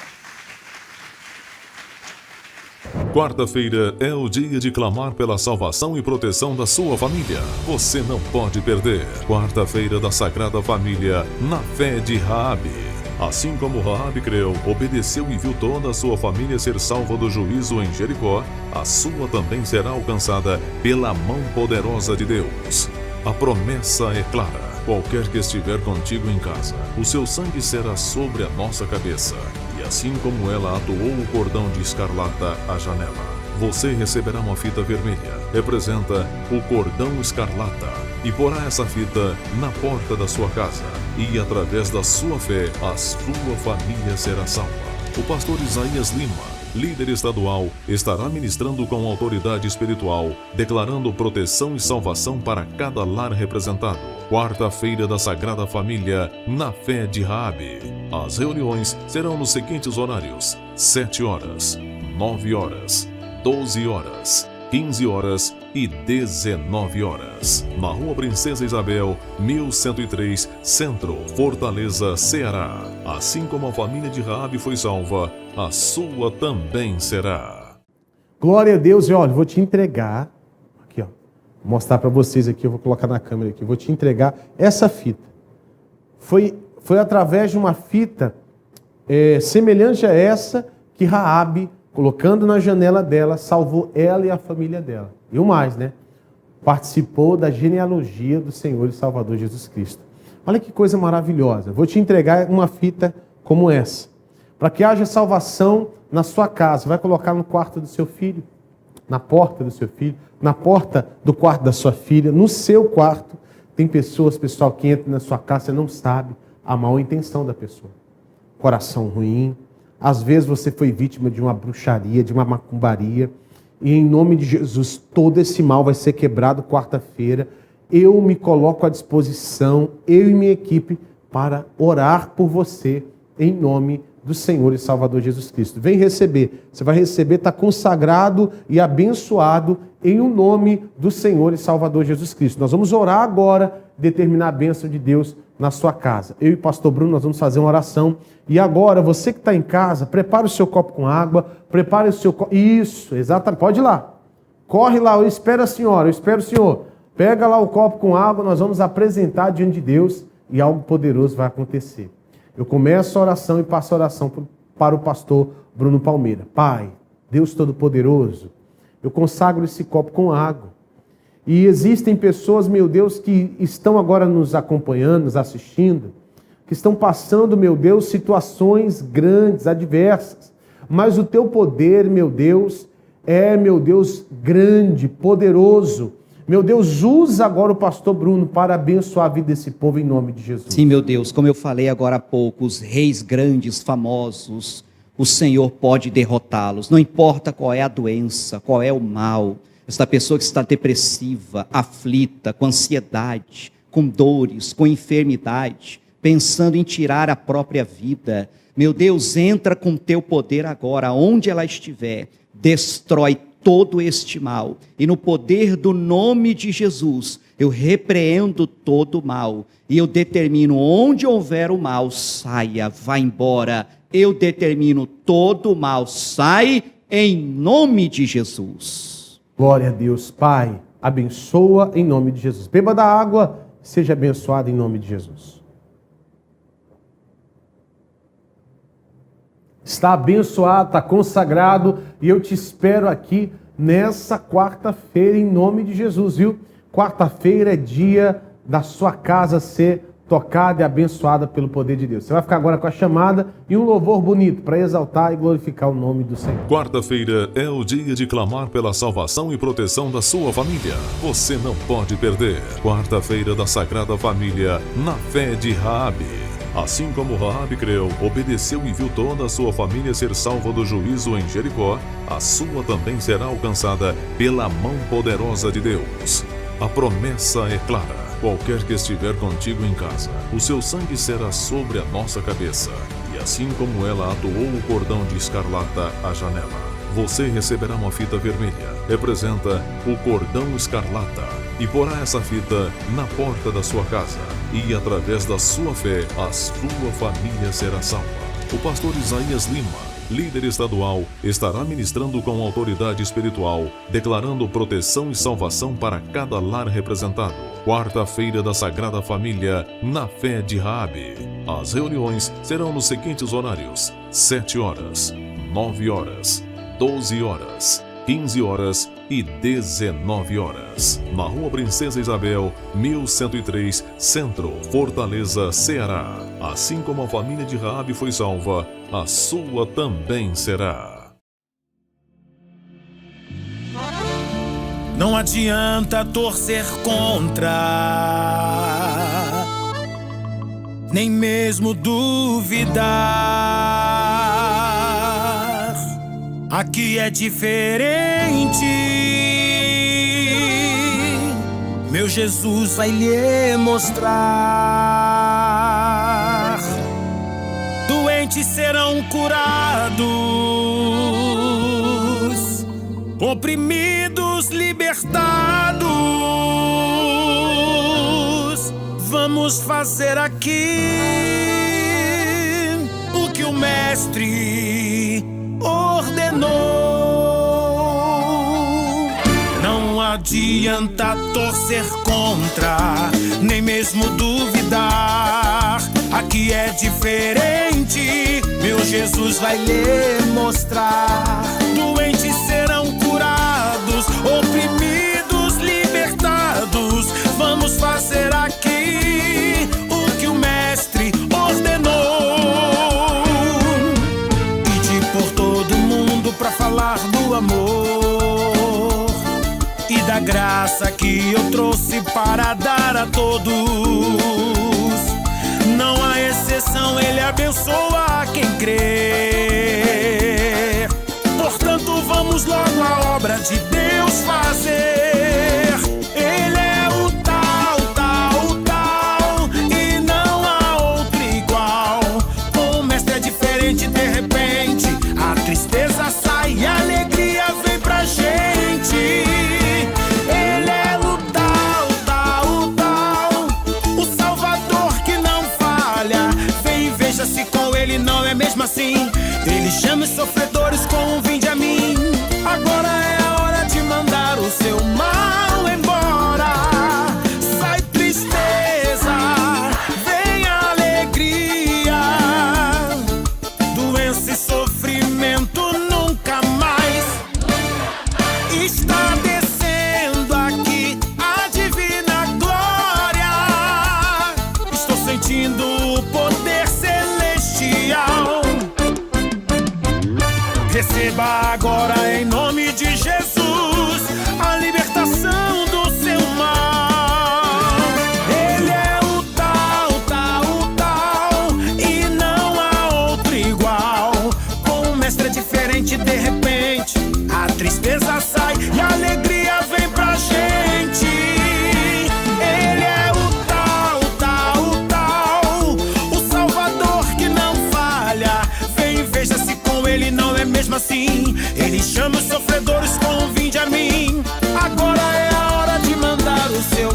Quarta-feira é o dia de clamar pela salvação e proteção da sua família. Você não pode perder. Quarta-feira da Sagrada Família, na fé de Raabe. Assim como Raabe creu, obedeceu e viu toda a sua família ser salva do juízo em Jericó, a sua também será alcançada pela mão poderosa de Deus. A promessa é clara. Qualquer que estiver contigo em casa, o seu sangue será sobre a nossa cabeça. E assim como ela atuou o cordão de escarlata à janela, você receberá uma fita vermelha. Representa o cordão escarlata. E porá essa fita na porta da sua casa. E através da sua fé, a sua família será salva. O pastor Isaías Lima, líder estadual, estará ministrando com autoridade espiritual, declarando proteção e salvação para cada lar representado. Quarta-feira da Sagrada Família, na fé de Raabe. As reuniões serão nos seguintes horários: 7 horas, 9 horas, 12 horas, 15 horas e 19 horas. Na Rua Princesa Isabel, 1103, Centro, Fortaleza, Ceará. Assim como a família de Raabe foi salva, a sua também será. Glória a Deus. E olha, vou te entregar, aqui ó, vou mostrar para vocês aqui, eu vou colocar na câmera aqui, vou te entregar essa fita. Foi através de uma fita semelhante a essa que Raabe, colocando na janela dela, salvou ela e a família dela. E o mais, né? Participou da genealogia do Senhor e Salvador Jesus Cristo. Olha que coisa maravilhosa. Vou te entregar uma fita como essa, para que haja salvação na sua casa. Vai colocar no quarto do seu filho, na porta do seu filho, na porta do quarto da sua filha, no seu quarto. Tem pessoas, pessoal, que entram na sua casa, você não sabe a má intenção da pessoa. Coração ruim. Às vezes você foi vítima de uma bruxaria, de uma macumbaria. E em nome de Jesus, todo esse mal vai ser quebrado quarta-feira. Eu me coloco à disposição, eu e minha equipe, para orar por você, em nome do Senhor e Salvador Jesus Cristo. Vem receber. Você vai receber, está consagrado e abençoado em o nome do Senhor e Salvador Jesus Cristo. Nós vamos orar agora, determinar a bênção de Deus na sua casa. Eu e o pastor Bruno, nós vamos fazer uma oração. E agora, você que está em casa, prepare o seu copo com água, prepare o seu copo. Isso, exatamente. Pode ir lá. Corre lá, eu espero a senhora, eu espero o senhor. Pega lá o copo com água, nós vamos apresentar diante de Deus e algo poderoso vai acontecer. Eu começo a oração e passo a oração para o pastor Bruno Palmeira. Pai, Deus Todo-Poderoso, eu consagro esse copo com água. E existem pessoas, meu Deus, que estão agora nos acompanhando, nos assistindo, que estão passando, meu Deus, situações grandes, adversas. Mas o teu poder, meu Deus, é, meu Deus, grande, poderoso. Meu Deus, usa agora o pastor Bruno para abençoar a vida desse povo em nome de Jesus. Sim, meu Deus, como eu falei agora há pouco, os reis grandes, famosos, o Senhor pode derrotá-los. Não importa qual é a doença, qual é o mal. Esta pessoa que está depressiva, aflita, com ansiedade, com dores, com enfermidade, pensando em tirar a própria vida. Meu Deus, entra com teu poder agora, onde ela estiver, destrói todo este mal. E no poder do nome de Jesus, Eu repreendo todo o mal e eu determino onde houver o mal, saia, vá embora. Eu determino todo o mal, sai em nome de Jesus. Glória a Deus, Pai. Abençoa em nome de Jesus. Beba da água, seja abençoado em nome de Jesus. Está abençoado, está consagrado e eu te espero aqui nessa quarta-feira em nome de Jesus, viu? Quarta-feira é dia da sua casa ser tocada e abençoada pelo poder de Deus. Você vai ficar agora com a chamada e um louvor bonito para exaltar e glorificar o nome do Senhor. Quarta-feira é o dia de clamar pela salvação e proteção da sua família. Você não pode perder. Quarta-feira da Sagrada Família, na fé de Raabe. Assim como Raabe creu, obedeceu e viu toda a sua família ser salva do juízo em Jericó, a sua também será alcançada pela mão poderosa de Deus. A promessa é clara. Qualquer que estiver contigo em casa, o seu sangue será sobre a nossa cabeça. E assim como ela atuou o cordão de escarlata à janela, você receberá uma fita vermelha. Representa o cordão escarlata. E porá essa fita na porta da sua casa. E através da sua fé, a sua família será salva. O pastor Isaías Lima, líder estadual, estará ministrando com autoridade espiritual, declarando proteção e salvação para cada lar representado. Quarta-feira da Sagrada Família, na fé de Raabe. As reuniões serão nos seguintes horários: 7 horas, 9 horas, 12 horas, 15 horas e 19 horas. Na Rua Princesa Isabel, 1103, Centro, Fortaleza, Ceará. Assim como a família de Raabe foi salva, a sua também será. Não adianta torcer contra, nem mesmo duvidar. Aqui é diferente. Meu Jesus vai lhe mostrar. Doentes serão curados, oprimidos libertados. Vamos fazer aqui o que o Mestre ordenou. Não adianta torcer contra, nem mesmo duvidar. Aqui é diferente, meu Jesus vai lhe mostrar. Doentes serão curados, oprimidos libertados. Vamos fazer aqui o que o Mestre ordenou. Ide por todo mundo pra falar do amor e da graça que eu trouxe para dar a todos. Não há exceção, Ele abençoa quem crê. Portanto, vamos logo a obra de Deus fazer. Ele é o tal, tal, tal, e não há outro igual. Com o Mestre é diferente, de repente a tristeza sai e a alegria vem pra gente. Ele é o tal, tal, tal, o Salvador que não falha. Vem e veja se com Ele não é mesmo assim. Ele chama os sofredores com um vinde a mim. Agora é a hora de mandar o seu mal embora. Sai tristeza, vem alegria. Doença e sofrimento nunca mais. Está descendo aqui a divina glória. Estou sentindo o poder celestial. Receba agora em nome de Jesus a libertação do seu mal. Ele é o tal, tal, tal, e não há outro igual. Com o Mestre é diferente, de repente a tristeza sai e a alegria vem pra gente. Ele é o tal, tal, tal, o Salvador que não falha. Vem e veja se com Ele não é mesmo assim. Ele chama os sofredores com um vinde a mim. Agora é a hora de mandar o seu